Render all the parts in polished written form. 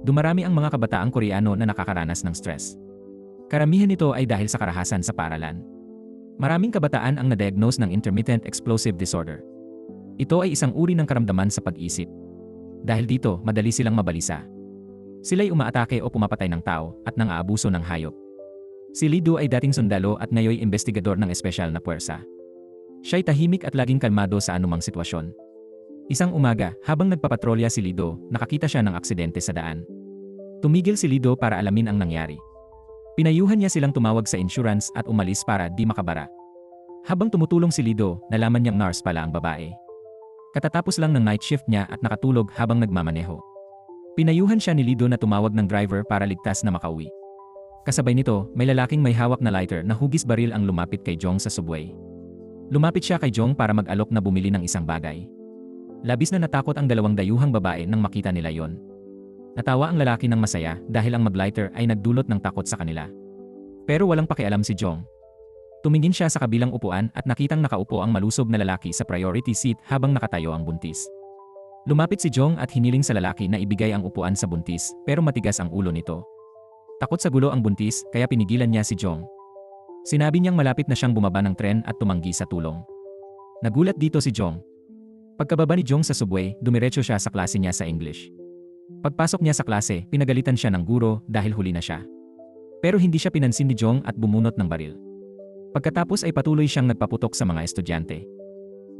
Dumarami ang mga kabataang Koreano na nakakaranas ng stress. Karamihan nito ay dahil sa karahasan sa paaralan. Maraming kabataan ang na-diagnose ng intermittent explosive disorder. Ito ay isang uri ng karamdaman sa pag-isip. Dahil dito, madali silang mabalisa. Sila'y umaatake o pumapatay ng tao at nang-aabuso ng hayop. Si Lee Do ay dating sundalo at ngayoy investigador ng espesyal na puwersa. Siya'y tahimik at laging kalmado sa anumang sitwasyon. Isang umaga, habang nagpapatrolya si Lee Do, nakakita siya ng aksidente sa daan. Tumigil si Lee Do para alamin ang nangyari. Pinayuhan niya silang tumawag sa insurance at umalis para di makabara. Habang tumutulong si Lee Do, nalaman niyang nurse pala ang babae. Katatapos lang ng night shift niya at nakatulog habang nagmamaneho. Pinayuhan siya ni Lee Do na tumawag ng driver para ligtas na makauwi. Kasabay nito, may lalaking may hawak na lighter na hugis baril ang lumapit kay Jong sa subway. Lumapit siya kay Jong para mag-alok na bumili ng isang bagay. Labis na natakot ang dalawang dayuhang babae nang makita nila yon. Natawa ang lalaki ng masaya dahil ang mag-lighter ay nagdulot ng takot sa kanila. Pero walang pakialam si Jong. Tumingin siya sa kabilang upuan at nakitang nakaupo ang malusog na lalaki sa priority seat habang nakatayo ang buntis. Lumapit si Jong at hiniling sa lalaki na ibigay ang upuan sa buntis, pero matigas ang ulo nito. Takot sa gulo ang buntis, kaya pinigilan niya si Jong. Sinabi niyang malapit na siyang bumaba ng tren at tumanggi sa tulong. Nagulat dito si Jong. Pagkababa ni Jong sa subway, dumiretso siya sa klase niya sa English. Pagpasok niya sa klase, pinagalitan siya ng guro dahil huli na siya. Pero hindi siya pinansin ni Jong at bumunot ng baril. Pagkatapos ay patuloy siyang nagpaputok sa mga estudyante.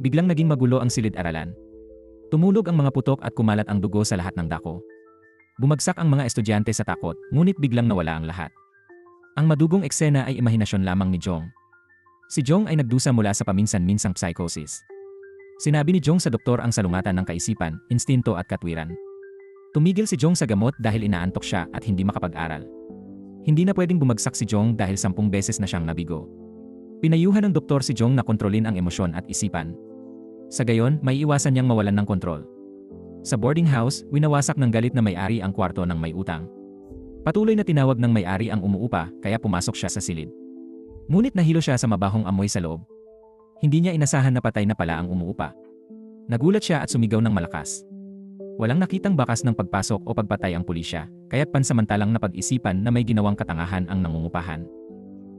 Biglang naging magulo ang silid-aralan. Tumulog ang mga putok at kumalat ang dugo sa lahat ng dako. Bumagsak ang mga estudyante sa takot, ngunit biglang nawala ang lahat. Ang madugong eksena ay imahinasyon lamang ni Jong. Si Jong ay nagdusa mula sa paminsan-minsang psychosis. Sinabi ni Jong sa doktor ang salungatan ng kaisipan, instinto at katwiran. Tumigil si Jong sa gamot dahil inaantok siya at hindi makapag-aral. Hindi na pwedeng bumagsak si Jong dahil 10 beses na siyang nabigo. Pinayuhan ng doktor si Jong na kontrolin ang emosyon at isipan. Sa gayon, may iwasan niyang mawalan ng kontrol. Sa boarding house, winawasak ng galit na may-ari ang kwarto ng may utang. Patuloy na tinawag ng may-ari ang umuupa, kaya pumasok siya sa silid. Ngunit nahilo siya sa mabahong amoy sa loob. Hindi niya inasahan na patay na pala ang umuupa. Nagulat siya at sumigaw ng malakas. Walang nakitang bakas ng pagpasok o pagpatay ang pulisya, kaya't pansamantalang napag-isipan na may ginawang katangahan ang nangungupahan.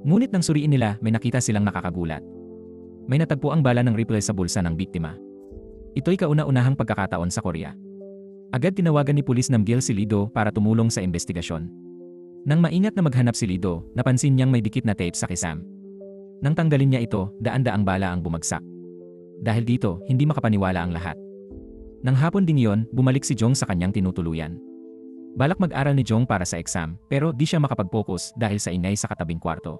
Ngunit nang suriin nila, may nakita silang nakakagulat. May natagpo ang bala ng rifle sa bulsa ng biktima. Ito'y kauna-unahang pagkakataon sa Korea. Agad tinawagan ni pulis ng Gil si Lee Do para tumulong sa investigasyon. Nang maingat na maghanap si Lee Do, napansin niyang may dikit na tape sa kisam. Nang tanggalin niya ito, daan-daang bala ang bumagsak. Dahil dito, hindi makapaniwala ang lahat. Nang hapon ding iyon, bumalik si Jong sa kanyang tinutuluyan. Balak mag-aral ni Jong para sa exam, pero di siya makapag-focus dahil sa ingay sa katabing kwarto.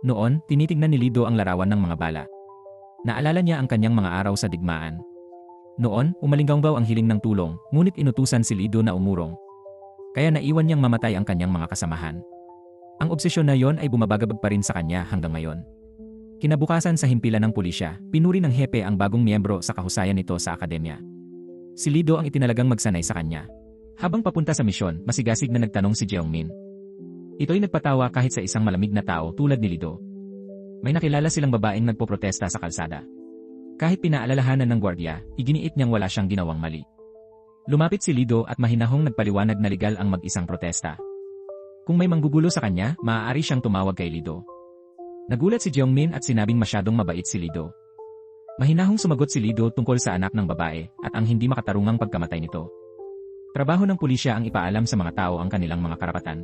Noon, tinitignan ni Lee Do ang larawan ng mga bala. Naalala niya ang kanyang mga araw sa digmaan. Noon, umalinggaw ang hiling ng tulong, ngunit inutusan si Lee Do na umurong. Kaya naiwan niyang mamatay ang kanyang mga kasamahan. Ang obsesyon na yon ay bumabagabag pa rin sa kanya hanggang ngayon. Kinabukasan sa himpilan ng pulisya, pinuri ng hepe ang bagong miyembro sa kahusayan nito sa akademya. Si Lee Do ang itinalagang magsanay sa kanya. Habang papunta sa misyon, masigasig na nagtanong si Jeongmin. Ito'y nagpatawa kahit sa isang malamig na tao tulad ni Lee Do. May nakilala silang babaeng nagpoprotesta sa kalsada. Kahit pinaalalahanan ng gwardiya, iginiit niyang wala siyang ginawang mali. Lumapit si Lee Do at mahinahong nagpaliwanag na legal ang mag-isang protesta. Kung may manggugulo sa kanya, maaari siyang tumawag kay Lee Do. Nagulat si Jeongmin at sinabing masyadong mabait si Lee Do. Mahinahong sumagot si Lee Do tungkol sa anak ng babae at ang hindi makatarungang pagkamatay nito. Trabaho ng pulisya ang ipaalam sa mga tao ang kanilang mga karapatan.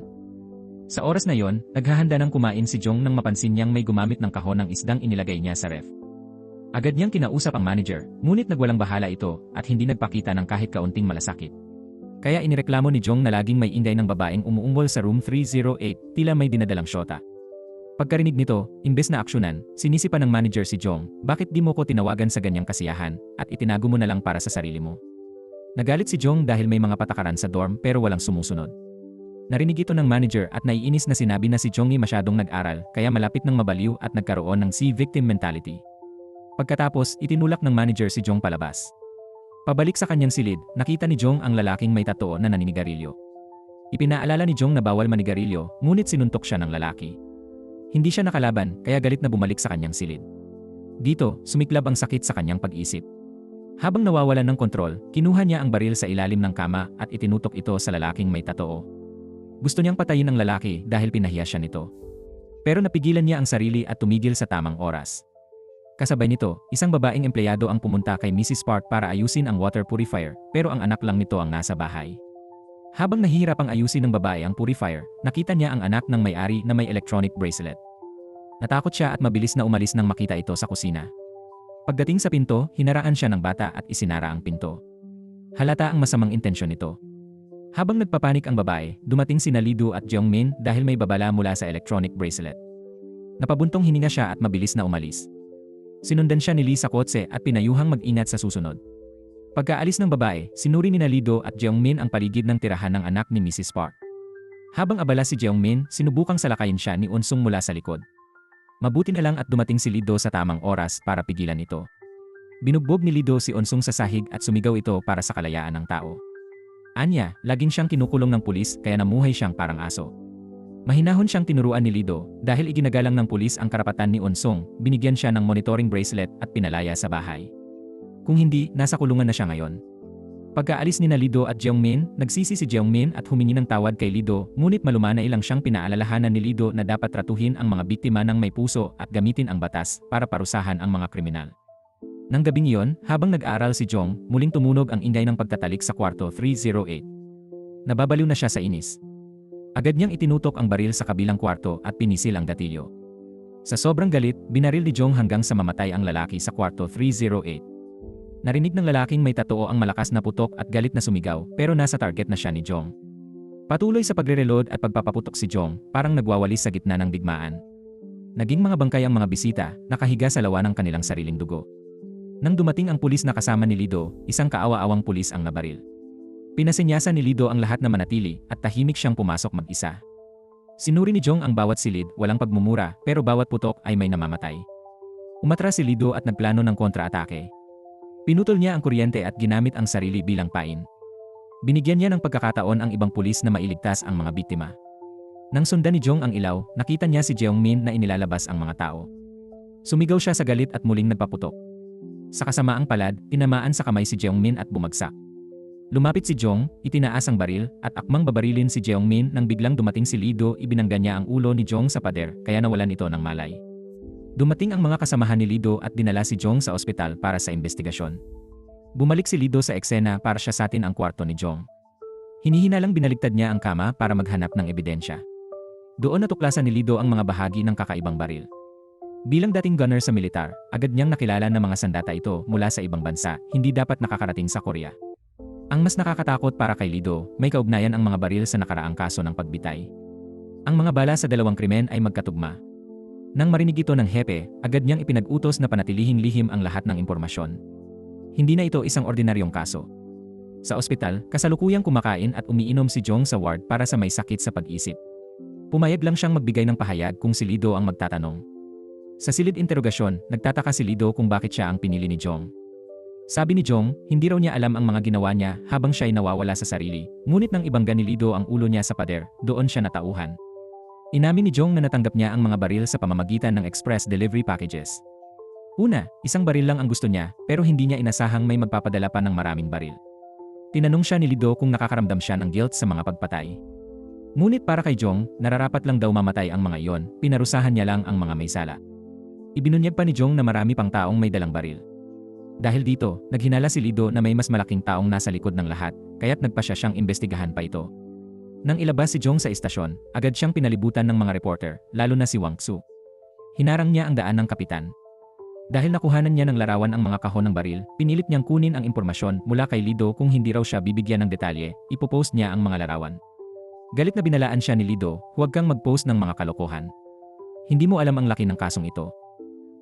Sa oras na yon, naghahanda ng kumain si Jong nang mapansin niyang may gumamit ng kahon ng isdang inilagay niya sa ref. Agad niyang kinausap ang manager, ngunit nagwalang bahala ito at hindi nagpakita ng kahit kaunting malasakit. Kaya inireklamo ni Jong na laging may inday ng babaeng umuungol sa room 308, tila may dinadalang syota. Pagkarinig nito, imbes na aksyonan, sinisipa ng manager si Jong, bakit di mo ko tinawagan sa ganyang kasiyahan at itinago mo na lang para sa sarili mo. Nagalit si Jong dahil may mga patakaran sa dorm pero walang sumusunod. Narinig ito ng manager at naiinis na sinabi na si Jongi masyadong nag-aral kaya malapit ng mabaliw at nagkaroon ng victim mentality. Pagkatapos, itinulak ng manager si Jong palabas. Pabalik sa kanyang silid, nakita ni Jong ang lalaking may tattoo na naninigarilyo. Ipinaalala ni Jong na bawal manigarilyo, ngunit sinuntok siya ng lalaki. Hindi siya nakalaban, kaya galit na bumalik sa kanyang silid. Dito, sumiklab ang sakit sa kanyang pag-isip. Habang nawawalan ng kontrol, kinuha niya ang baril sa ilalim ng kama at itinutok ito sa lalaking may tatoo. Gusto niyang patayin ang lalaki dahil pinahiya siya nito. Pero napigilan niya ang sarili at tumigil sa tamang oras. Kasabay nito, isang babaeng empleyado ang pumunta kay Mrs. Park para ayusin ang water purifier, pero ang anak lang nito ang nasa bahay. Habang nahihirapang ayusin ng babae ang purifier, nakita niya ang anak ng may-ari na may electronic bracelet. Natakot siya at mabilis na umalis nang makita ito sa kusina. Pagdating sa pinto, hinaraan siya ng bata at isinara ang pinto. Halata ang masamang intensyon nito. Habang nagpapanik ang babae, dumating sina Lido at Jeongmin dahil may babala mula sa electronic bracelet. Napabuntong hininga siya at mabilis na umalis. Sinundan siya ni Lee sa kotse at pinayuhang mag-ingat sa susunod. Pagkaalis ng babae, sinuri ni Lido at Jeongmin ang paligid ng tirahan ng anak ni Mrs. Park. Habang abala si Jeongmin, sinubukang salakayin siya ni Unsung mula sa likod. Mabuti na lang at dumating si Lido sa tamang oras para pigilan ito. Binugbog ni Lido si Unsung sa sahig at sumigaw ito para sa kalayaan ng tao. Anya, laging siyang kinukulong ng pulis kaya namuhay siyang parang aso. Mahinahon siyang tinuruan ni Lido dahil iginagalang ng pulis ang karapatan ni Unsung, binigyan siya ng monitoring bracelet at pinalaya sa bahay. Kung hindi, nasa kulungan na siya ngayon. Pagkaalis ni Lido at Jeongmin, nagsisi si Jeongmin at humingi ng tawad kay Lido, ngunit malumanay lang siyang pinaalalahanan ni Lido na dapat tratuhin ang mga biktima ng may puso at gamitin ang batas para parusahan ang mga kriminal. Nang gabing iyon, habang nag-aaral si Jong, muling tumunog ang ingay ng pagtatalik sa kwarto 308. Nababaliw na siya sa inis. Agad niyang itinutok ang baril sa kabilang kwarto at pinisil ang gatilyo. Sa sobrang galit, binaril ni Jong hanggang sa mamatay ang lalaki sa kwarto 308. Narinig ng lalaking may tatoo ang malakas na putok at galit na sumigaw, pero nasa target na siya ni Jong. Patuloy sa pagre-reload at pagpapaputok si Jong, parang nagwawalis sa gitna ng digmaan. Naging mga bangkay ang mga bisita, nakahiga sa lawa ng kanilang sariling dugo. Nang dumating ang pulis na kasama ni Lido, isang kaawa-awang pulis ang nabaril. Pinasenyasan ni Lido ang lahat na manatili at tahimik siyang pumasok mag-isa. Sinuri ni Jong ang bawat silid, walang pagmumura, pero bawat putok ay may namamatay. Umatras si Lido at nagplano ng kontra-atake. Pinutol niya ang kuryente at ginamit ang sarili bilang pain. Binigyan niya ng pagkakataon ang ibang pulis na mailigtas ang mga biktima. Nang sundan ni Jong ang ilaw, nakita niya si Jeongmin na inilalabas ang mga tao. Sumigaw siya sa galit at muling nagpaputok. Sa kasamaang palad, tinamaan sa kamay si Jeongmin at bumagsak. Lumapit si Jong, itinaas ang baril, at akmang babarilin si Jeongmin nang biglang dumating si Lido, ibinangga niya ang ulo ni Jong sa pader, kaya nawalan ito ng malay. Dumating ang mga kasamahan ni Lido at dinala si Jong sa ospital para sa investigasyon. Bumalik si Lido sa eksena para siyasatin ang kwarto ni Jong. Hinihinalang binaligtad niya ang kama para maghanap ng ebidensya. Doon natuklasan ni Lido ang mga bahagi ng kakaibang baril. Bilang dating gunner sa militar, agad niyang nakilala ng mga sandata ito mula sa ibang bansa, hindi dapat nakakarating sa Korea. Ang mas nakakatakot para kay Lido, may kaugnayan ang mga baril sa nakaraang kaso ng pagbitay. Ang mga bala sa dalawang krimen ay magkatugma. Nang marinig ito ng hepe, agad niyang ipinag-utos na panatilihing lihim ang lahat ng impormasyon. Hindi na ito isang ordinaryong kaso. Sa ospital, kasalukuyang kumakain at umiinom si Jong sa ward para sa may sakit sa pag-isip. Pumayag lang siyang magbigay ng pahayag kung si Lido ang magtatanong. Sa silid interogasyon, nagtataka si Lido kung bakit siya ang pinili ni Jong. Sabi ni Jong, hindi raw niya alam ang mga ginawa niya habang siya'y nawawala sa sarili, ngunit nang ibangga ni Lido ang ulo niya sa pader, doon siya natauhan. Inamin ni Jong na natanggap niya ang mga baril sa pamamagitan ng express delivery packages. Una, isang baril lang ang gusto niya, pero hindi niya inasahang may magpapadala pa ng maraming baril. Tinanong siya ni Lido kung nakakaramdam siya ng guilt sa mga pagpatay. Ngunit para kay Jong, nararapat lang daw mamatay ang mga iyon, pinarusahan niya lang ang mga may sala. Ibinunyag pa ni Jong na marami pang taong may dalang baril. Dahil dito, naghinala si Lido na may mas malaking taong nasa likod ng lahat, kaya't nagpasya siyang imbestigahan pa ito. Nang ilabas si Jong sa istasyon, agad siyang pinalibutan ng mga reporter, lalo na si Wang Xu. Hinarang niya ang daan ng kapitan. Dahil nakuhanan niya ng larawan ang mga kahon ng baril, pinilit niyang kunin ang impormasyon mula kay Lido kung hindi raw siya bibigyan ng detalye, ipopost niya ang mga larawan. Galit na binalaan siya ni Lido, huwag kang mag-post ng mga kalokohan. Hindi mo alam ang laki ng kasong ito.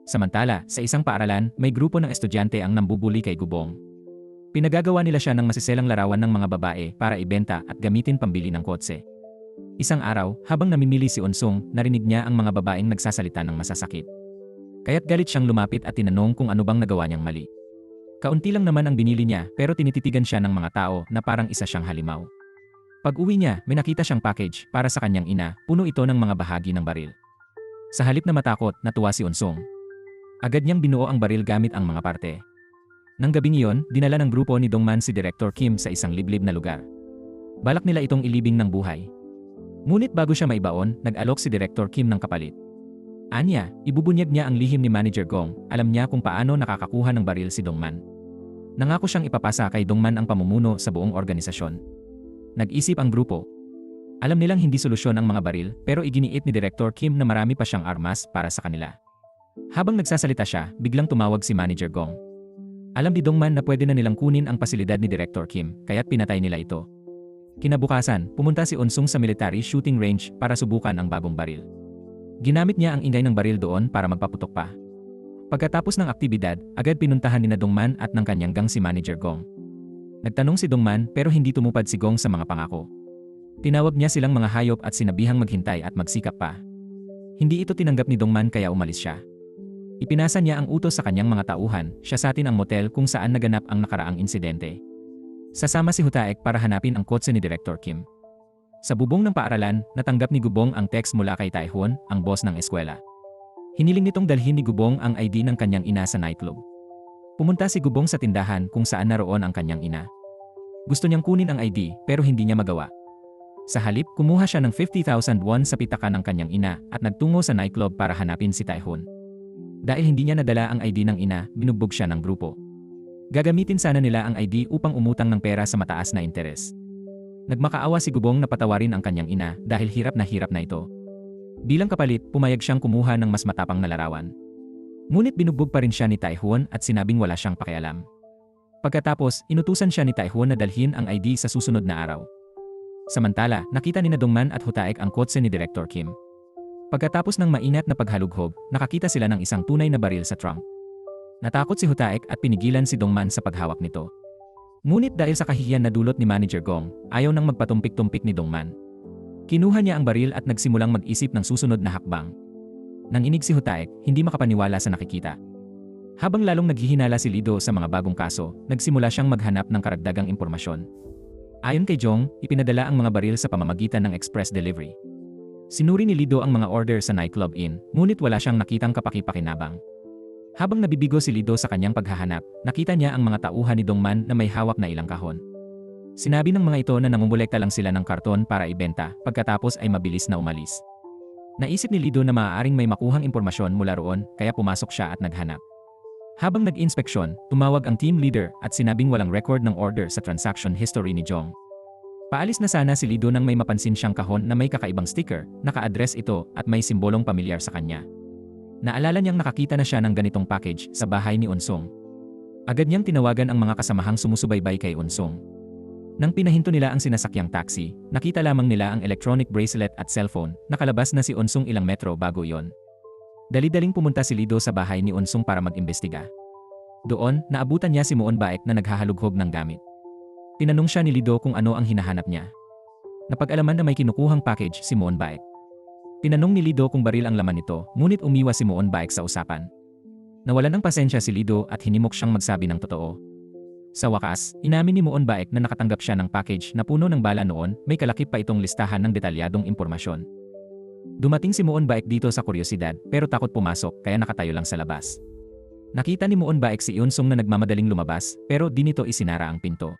Samantala, sa isang paaralan, may grupo ng estudyante ang nambubuli kay Gubong. Pinagagawa nila siya ng masiselang larawan ng mga babae para ibenta at gamitin pambili ng kotse. Isang araw, habang namimili si Unsung, narinig niya ang mga babaeng nagsasalita ng masasakit. Kaya't galit siyang lumapit at tinanong kung ano bang nagawa niyang mali. Kaunti lang naman ang binili niya pero tinititigan siya ng mga tao na parang isa siyang halimaw. Pag-uwi niya, may nakita siyang package para sa kanyang ina, puno ito ng mga bahagi ng baril. Sa halip na matakot, natuwa si Unsung. Agad niyang binuo ang baril gamit ang mga parte. Nang gabing iyon, dinala ng grupo ni Dongman si Director Kim sa isang liblib na lugar. Balak nila itong ilibing ng buhay. Ngunit bago siya maibaon, nag-alok si Director Kim ng kapalit. Anya, ibubunyag niya ang lihim ni Manager Gong, alam niya kung paano nakakakuha ng baril si Dongman. Nangako siyang ipapasa kay Dongman ang pamumuno sa buong organisasyon. Nag-isip ang grupo. Alam nilang hindi solusyon ang mga baril, pero iginiit ni Director Kim na marami pa siyang armas para sa kanila. Habang nagsasalita siya, biglang tumawag si Manager Gong. Alam ni Dongman na pwede na nilang kunin ang pasilidad ni Director Kim, kaya't pinatay nila ito. Kinabukasan, pumunta si Unsung sa military shooting range para subukan ang bagong baril. Ginamit niya ang ingay ng baril doon para magpaputok pa. Pagkatapos ng aktibidad, agad pinuntahan ni Dongman at ng kanyang gang si Manager Gong. Nagtanong si Dongman pero hindi tumupad si Gong sa mga pangako. Tinawag niya silang mga hayop at sinabihang maghintay at magsikap pa. Hindi ito tinanggap ni Dongman kaya umalis siya. Ipinasa niya ang utos sa kanyang mga tauhan, siya sa atin ang motel kung saan naganap ang nakaraang insidente. Sasama si Hutaek para hanapin ang kotse ni Director Kim. Sa bubong ng paaralan, natanggap ni Gubong ang text mula kay Taehon, ang boss ng eskwela. Hiniling nitong dalhin ni Gubong ang ID ng kanyang ina sa nightclub. Pumunta si Gubong sa tindahan kung saan naroon ang kanyang ina. Gusto niyang kunin ang ID pero hindi niya magawa. Sa halip, kumuha siya ng 50,000 won sa pitakan ng kanyang ina at nagtungo sa nightclub para hanapin si Taehon. Dahil hindi niya nadala ang ID ng ina, binugbog siya ng grupo. Gagamitin sana nila ang ID upang umutang ng pera sa mataas na interes. Nagmakaawa si Gubong na patawarin ang kanyang ina dahil hirap na ito. Bilang kapalit, pumayag siyang kumuha ng mas matapang na larawan. Ngunit binugbog pa rin siya ni Taehon at sinabing wala siyang pakialam. Pagkatapos, inutusan siya ni Taehon na dalhin ang ID sa susunod na araw. Samantala, nakita ni Dongman at Hutaek ang kotse ni Director Kim. Pagkatapos ng maingat na paghalughog, nakakita sila ng isang tunay na baril sa trunk. Natakot si Hutaek at pinigilan si Dongman sa paghawak nito. Ngunit dahil sa kahihiyan na dulot ni Manager Gong, ayaw nang magpatumpik-tumpik ni Dongman. Kinuha niya ang baril at nagsimulang mag-isip ng susunod na hakbang. Nang inig si Hutaek, hindi makapaniwala sa nakikita. Habang lalong naghihinala si Lido sa mga bagong kaso, nagsimula siyang maghanap ng karagdagang impormasyon. Ayon kay Jong, ipinadala ang mga baril sa pamamagitan ng express delivery. Sinuri ni Lido ang mga order sa nightclub inn, ngunit wala siyang nakitang kapaki-pakinabang. Habang nabibigo si Lido sa kanyang paghahanap, nakita niya ang mga tauhan ni Dongman na may hawak na ilang kahon. Sinabi ng mga ito na nangungulekta lang sila ng karton para ibenta, pagkatapos ay mabilis na umalis. Naisip ni Lido na maaaring may makuhang impormasyon mula roon, kaya pumasok siya at naghanap. Habang nag-inspeksyon, tumawag ang team leader at sinabing walang record ng order sa transaction history ni Jong. Paalis na sana si Lido nang may mapansin siyang kahon na may kakaibang sticker, naka-address ito at may simbolong pamilyar sa kanya. Naalala niyang nakakita na siya ng ganitong package sa bahay ni Unsung. Agad niyang tinawagan ang mga kasamahang sumusubaybay kay Unsung. Nang pinahinto nila ang sinasakyang taxi, nakita lamang nila ang electronic bracelet at cellphone, nakalabas na si Unsung ilang metro bago iyon. Dali-daling pumunta si Lido sa bahay ni Unsung para mag-imbestiga. Doon, naabutan niya si Moon Baek na naghahalughog ng gamit. Tinanong siya ni Lido kung ano ang hinahanap niya. Napag-alaman na may kinukuhang package si Moon Baek. Tinanong ni Lido kung baril ang laman nito, ngunit umiwas si Moon Baek sa usapan. Nawalan ng pasensya si Lido at hinimok siyang magsabi ng totoo. Sa wakas, inamin ni Moon Baek na nakatanggap siya ng package na puno ng bala noon, may kalakip pa itong listahan ng detalyadong impormasyon. Dumating si Moon Baek dito sa kuryosidad pero takot pumasok kaya nakatayo lang sa labas. Nakita ni Moon Baek si Unsung na nagmamadaling lumabas pero di nito isinara ang pinto.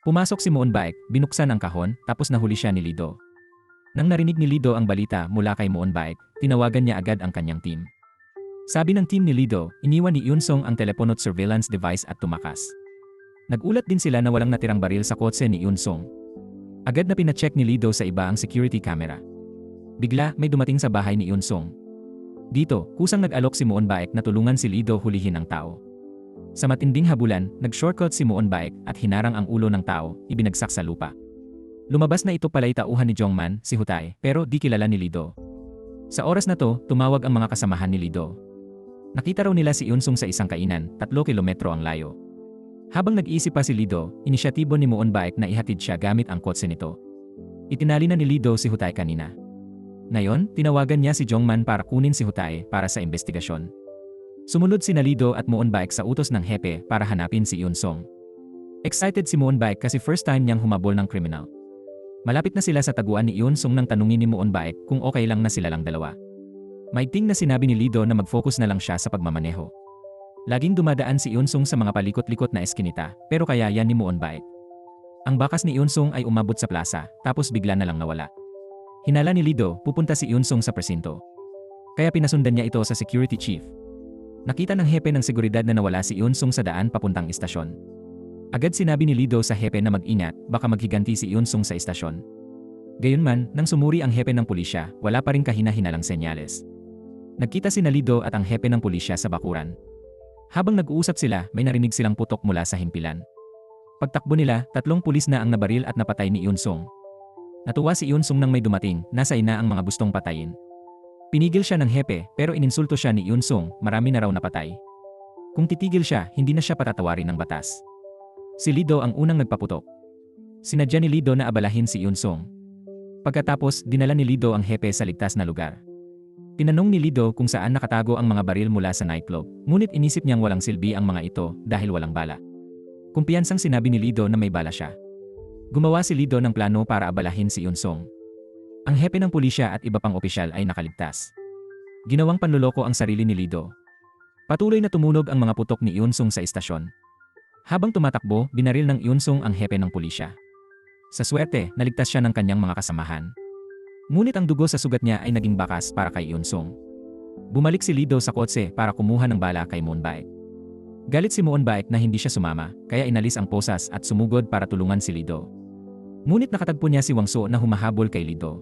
Pumasok si Moon Baek, binuksan ang kahon, tapos nahuli siya ni Lido. Nang narinig ni Lido ang balita mula kay Moon Baek, tinawagan niya agad ang kanyang team. Sabi ng team ni Lido, iniwan ni Unsung ang telepono at surveillance device at tumakas. Nagulat din sila na walang natirang baril sa kotse ni Unsung. Agad na pinacheck ni Lido sa iba ang security camera. Bigla, may dumating sa bahay ni Unsung. Dito, kusang nag-alok si Moon Baek na tulungan si Lido hulihin ang tao. Sa matinding habulan, nag-shortcut si Moon Baek at hinarang ang ulo ng tao, ibinagsak sa lupa. Lumabas na ito pala'y tauhan ni Jongman, si Hutae, pero di kilala ni Lido. Sa oras na to, tumawag ang mga kasamahan ni Lido. Nakita raw nila si Unsung sa isang kainan, 3 kilometro ang layo. Habang nag-iisip pa si Lido, inisyatibo ni Moon Baek na ihatid siya gamit ang kotse nito. Itinali na ni Lido si Hutae kanina. Ngayon, tinawagan niya si Jongman para kunin si Hutae para sa investigasyon. Sumunod si Lido at Moon Baek sa utos ng hepe para hanapin si Unsung. Excited si Moon Baek kasi first time niyang humabol ng kriminal. Malapit na sila sa taguan ni Unsung nang tanungin ni Moon Baek kung okay lang na sila lang dalawa. Maigting na sinabi ni Lido na mag-focus na lang siya sa pagmamaneho. Laging dumadaan si Yunsung sa mga palikot-likot na eskinita, pero kaya yan ni Muon Baek. Ang bakas ni Yunsung ay umabot sa plaza, tapos bigla na lang nawala. Hinala ni Lido, pupunta si Yunsung sa presinto. Kaya pinasundan niya ito sa security chief. Nakita ng hepe ng seguridad na nawala si Yunsung sa daan papuntang istasyon. Agad sinabi ni Lido sa hepe na mag-ingat, baka maghiganti si Yunsung sa istasyon. Gayunman, nang sumuri ang hepe ng pulisya, wala pa rin kahina-hinalang senyales. Nagkita si Lido at ang hepe ng pulisya sa bakuran. Habang nag-uusap sila, may narinig silang putok mula sa himpilan. Pagtakbo nila, 3 pulis na ang nabaril at napatay ni Yunsung. Natuwa si Yunsung nang may dumating, nasa ina ang mga gustong patayin. Pinigil siya ng hepe, pero ininsulto siya ni Yunsung, marami na raw napatay. Kung titigil siya, hindi na siya patatawarin ng batas. Si Lido ang unang nagpaputok. Sinadya ni Lido na abalahin si Yunsung. Pagkatapos, dinala ni Lido ang hepe sa ligtas na lugar. Tinanong ni Lido kung saan nakatago ang mga baril mula sa nightclub, ngunit inisip niyang walang silbi ang mga ito dahil walang bala. Kumpiyansang sinabi ni Lido na may bala siya. Gumawa si Lido ng plano para abalahin si Yunsung. Ang hepe ng pulisya at iba pang opisyal ay nakaligtas. Ginawang panluloko ang sarili ni Lido. Patuloy na tumunog ang mga putok ni Yunsung sa istasyon. Habang tumatakbo, binaril ng Yunsung ang hepe ng pulisya. Sa swerte, naligtas siya ng kanyang mga kasamahan. Ngunit ang dugo sa sugat niya ay naging bakas para kay Yunsung. Bumalik si Lido sa kotse para kumuha ng bala kay Muon Baek. Galit si Muon Baek na hindi siya sumama, kaya inalis ang posas at sumugod para tulungan si Lido. Ngunit nakatagpo niya si Wangso na humahabol kay Lido.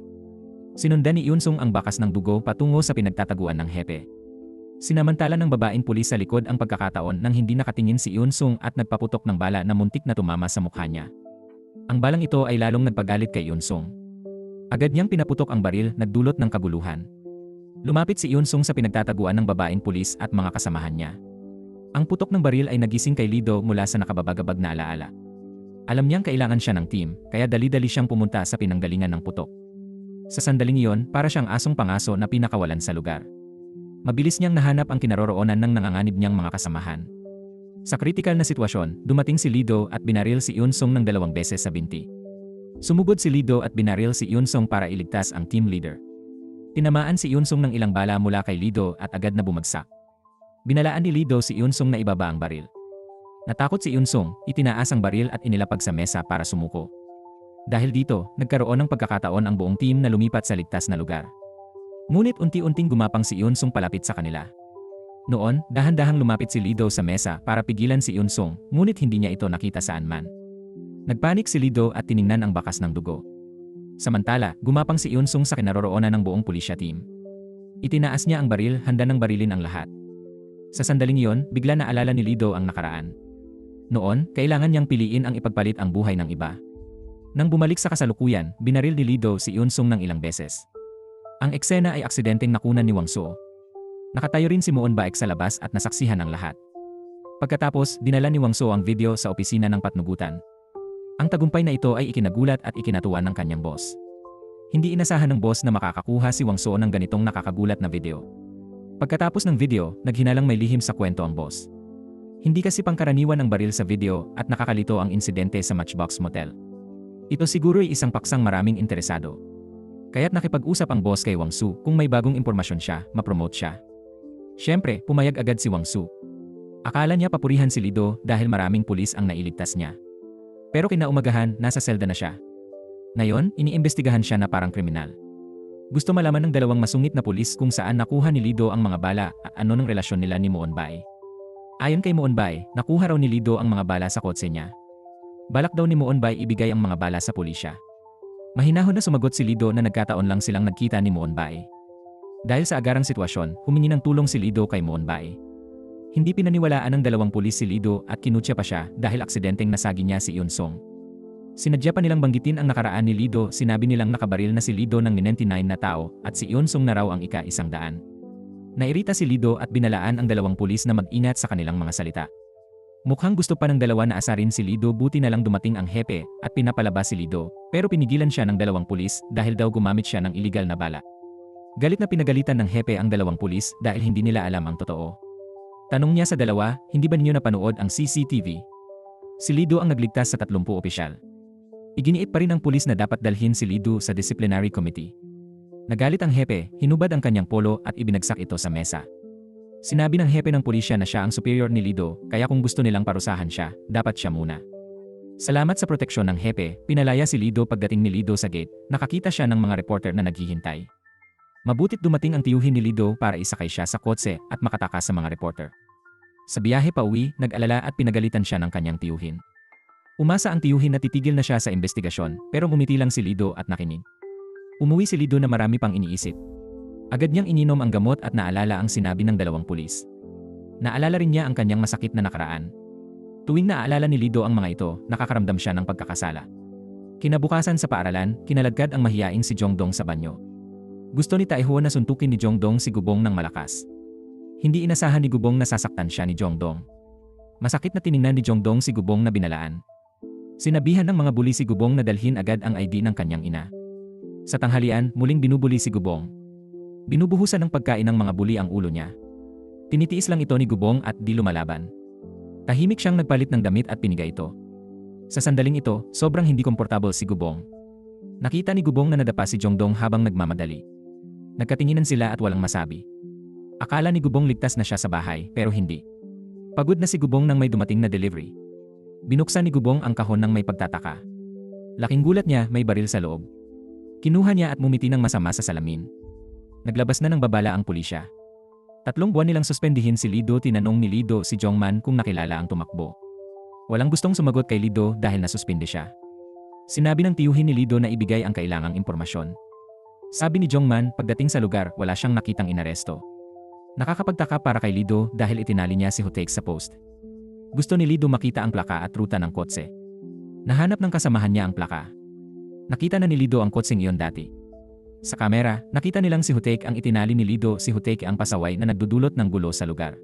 Sinundan ni Yunsung ang bakas ng dugo patungo sa pinagtataguan ng hepe. Sinamantala ng babaeng pulis sa likod ang pagkakataon nang hindi nakatingin si Yunsung at nagpaputok ng bala na muntik na tumama sa mukha niya. Ang balang ito ay lalong nagpagalit kay Yunsung. Agad niyang pinaputok ang baril, nagdulot ng kaguluhan. Lumapit si Yunsung sa pinagtataguan ng babaeng pulis at mga kasamahan niya. Ang putok ng baril ay nagising kay Lido mula sa nakababagabag na alaala. Alam niyang kailangan siya ng team, kaya dali-dali siyang pumunta sa pinanggalingan ng putok. Sa sandaling iyon, para siyang asong pangaso na pinakawalan sa lugar. Mabilis niyang nahanap ang kinaroroonan ng nanganganib niyang mga kasamahan. Sa kritikal na sitwasyon, dumating si Lido at binaril si Yunsung ng 2 beses sa binti. Sumugod si Lido at binaril si Yunsung para iligtas ang team leader. Tinamaan si Yunsung ng ilang bala mula kay Lido at agad na bumagsak. Binalaan ni Lido si Yunsung na ibaba ang baril. Natakot si Yunsung, itinaas ang baril at inilapag sa mesa para sumuko. Dahil dito, nagkaroon ng pagkakataon ang buong team na lumipat sa ligtas na lugar. Ngunit unti-unting gumapang si Yunsung palapit sa kanila. Noon, dahan-dahang lumapit si Lido sa mesa para pigilan si Yunsung, ngunit hindi niya ito nakita saan man. Nagpanik si Lido at tiningnan ang bakas ng dugo. Samantala, gumapang si Yunsung sa kinaroroonan ng buong pulisya team. Itinaas niya ang baril, handa ng barilin ang lahat. Sa sandaling iyon, bigla na alala ni Lido ang nakaraan. Noon, kailangan niyang piliin ang ipagpalit ang buhay ng iba. Nang bumalik sa kasalukuyan, binaril ni Lido si Yunsung ng ilang beses. Ang eksena ay aksidenteng nakunan ni Wangso. Nakatayo rin si Muon Baek sa labas at nasaksihan ang lahat. Pagkatapos, dinala ni Wangso ang video sa opisina ng patnugutan. Ang tagumpay na ito ay ikinagulat at ikinatuwa ng kanyang boss. Hindi inasahan ng boss na makakakuha si Wangso ng ganitong nakakagulat na video. Pagkatapos ng video, naghinalang may lihim sa kwento ang boss. Hindi kasi pangkaraniwan ang baril sa video at nakakalito ang insidente sa Matchbox Motel. Ito siguro ay isang paksang maraming interesado. Kaya't nakipag-usap ang boss kay Wangsu kung may bagong impormasyon siya, mapromote siya. Siyempre, pumayag agad si Wangsu. Akala niya papurihan si Lido dahil maraming pulis ang nailigtas niya. Pero kinaumagahan, nasa selda na siya. Ngayon, iniimbestigahan siya na parang kriminal. Gusto malaman ng 2 masungit na pulis kung saan nakuha ni Lido ang mga bala at ano ng relasyon nila ni Muon Baek. Ayon kay Muon Baek, nakuha raw ni Lido ang mga bala sa kotse niya. Balak daw ni Muon Baek ibigay ang mga bala sa pulisya. Mahinahon na sumagot si Lido na nagkataon lang silang nagkita ni Muon Baek. Dahil sa agarang sitwasyon, humingi ng tulong si Lido kay Muon Baek. Hindi pinaniwalaan ng 2 pulis si Lido at kinutya pa siya dahil aksidenteng nasagi niya si Yunsung. Sinadya pa nilang banggitin ang nakaraan ni Lido, sinabi nilang nakabaril na si Lido ng 99 na tao at si Yunsung na raw ang ika-100. Nairita si Lido at binalaan ang 2 pulis na mag-ingat sa kanilang mga salita. Mukhang gusto pa ng 2 na asarin si Lido, buti na lang dumating ang hepe at pinapalabas si Lido, pero pinigilan siya ng 2 pulis dahil daw gumamit siya ng iligal na bala. Galit na pinagalitan ng hepe ang 2 pulis dahil hindi nila alam ang totoo. Tanong niya sa 2, hindi ba ninyo napanood ang CCTV? Si Lido ang nagligtas sa 30 opisyal. Iginiit pa rin ng pulis na dapat dalhin si Lido sa disciplinary committee. Nagalit ang hepe, hinubad ang kanyang polo at ibinagsak ito sa mesa. Sinabi ng hepe ng pulisya na siya ang superior ni Lido, kaya kung gusto nilang parusahan siya, dapat siya muna. Salamat sa proteksyon ng hepe, pinalaya si Lido pagdating ni Lido sa gate, nakakita siya ng mga reporter na naghihintay. Mabutit dumating ang tiyuhin ni Lido para isakay siya sa kotse at makatakas sa mga reporter. Sa biyahe pa uwi, nag-alala at pinagalitan siya ng kanyang tiyuhin. Umasa ang tiyuhin na titigil na siya sa investigasyon, pero ngumiti lang si Lido at nakinig. Umuwi si Lido na marami pang iniisip. Agad niyang ininom ang gamot at naalala ang sinabi ng dalawang pulis. Naalala rin niya ang kanyang masakit na nakaraan. Tuwing naaalala ni Lido ang mga ito, nakakaramdam siya ng pagkakasala. Kinabukasan sa paaralan, kinaladkad ang mahiyaing si Jongdong sa banyo. Gusto ni Taeho na suntukin ni Jongdong si Gubong ng malakas. Hindi inasahan ni Gubong na sasaktan siya ni Jongdong. Masakit na tiningnan ni Jongdong si Gubong na binalaan. Sinabihan ng mga buli si Gubong na dalhin agad ang ID ng kanyang ina. Sa tanghalian, muling binubuli si Gubong. Binubuhusan ng pagkain ng mga buli ang ulo niya. Tinitiis lang ito ni Gubong at di lumalaban. Tahimik siyang nagpalit ng damit at pinigay ito. Sa sandaling ito, sobrang hindi komportable si Gubong. Nakita ni Gubong na nadapa si Jongdong habang nagmamadali. Nagkatinginan sila at walang masabi. Akala ni Gubong ligtas na siya sa bahay, pero hindi. Pagod na si Gubong nang may dumating na delivery. Binuksan ni Gubong ang kahon ng may pagtataka. Laking gulat niya, may baril sa loob. Kinuha niya at mumiti ng masama sa salamin. Naglabas na ng babala ang pulisya. 3 buwan nilang suspendihin si Lido. Tinanong ni Lido si Jongman kung nakilala ang tumakbo. Walang gustong sumagot kay Lido dahil nasuspende siya. Sinabi ng tiyuhin ni Lido na ibigay ang kailangang impormasyon. Sabi ni Jongman, pagdating sa lugar, wala siyang nakitang inaresto. Nakakapagtaka para kay Lido dahil itinali niya si Hutake sa post. Gusto ni Lido makita ang plaka at ruta ng kotse. Nahanap ng kasamahan niya ang plaka. Nakita na ni Lido ang kotseng iyon dati. Sa kamera, nakita nilang si Hutake ang itinali ni Lido. Si Hutake ang pasaway na nagdudulot ng gulo sa lugar.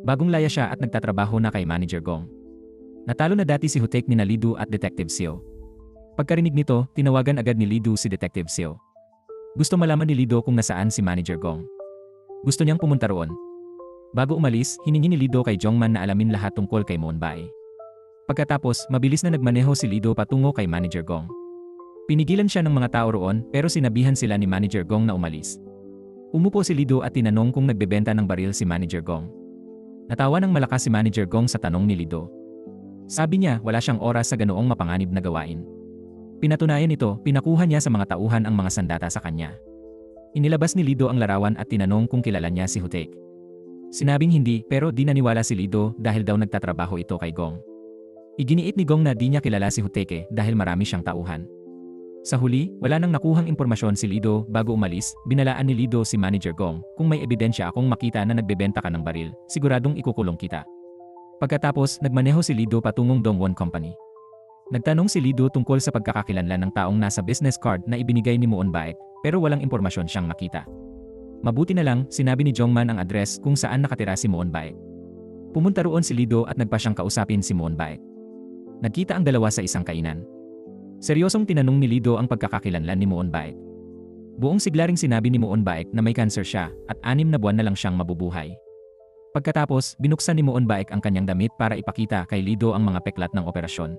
Bagong laya siya at nagtatrabaho na kay Manager Gong. Natalo na dati si Hutake ni na Lido at Detective Seo. Pagkarinig nito, tinawagan agad ni Lido si Detective Seo. Gusto malaman ni Lido kung nasaan si Manager Gong. Gusto niyang pumunta roon. Bago umalis, hiningi ni Lido kay Jongman na alamin lahat tungkol kay Moonbae. Pagkatapos, mabilis na nagmaneho si Lido patungo kay Manager Gong. Pinigilan siya ng mga tao roon pero sinabihan sila ni Manager Gong na umalis. Umupo si Lido at tinanong kung nagbebenta ng baril si Manager Gong. Natawa ng malakas si Manager Gong sa tanong ni Lido. Sabi niya wala siyang oras sa ganoong mapanganib na gawain. Pinatunayan ito, pinakuha niya sa mga tauhan ang mga sandata sa kanya. Inilabas ni Lido ang larawan at tinanong kung kilala niya si Hutake. Sinabing hindi pero di naniwala si Lido dahil daw nagtatrabaho ito kay Gong. Iginiit ni Gong na di niya kilala si Hutake dahil marami siyang tauhan. Sa huli, wala nang nakuhang impormasyon si Lido. Bago umalis, binalaan ni Lido si Manager Gong, kung may ebidensya akong makita na nagbebenta ka ng baril, siguradong ikukulong kita. Pagkatapos, nagmaneho si Lido patungong Dongwon Company. Nagtanong si Lido tungkol sa pagkakakilanlan ng taong nasa business card na ibinigay ni Moonbae, pero walang impormasyon siyang nakita. Mabuti na lang, sinabi ni Jongman ang address kung saan nakatira si Moonbae. Pumunta roon si Lido at nagpa siyang kausapin si Moonbae. Nagkita ang dalawa sa isang kainan. Seryosong tinanong ni Lido ang pagkakakilanlan ni Moonbae. Buong siglaring sinabi ni Moonbae na may cancer siya at 6 na buwan na lang siyang mabubuhay. Pagkatapos, binuksan ni Moonbae ang kanyang damit para ipakita kay Lido ang mga peklat ng operasyon.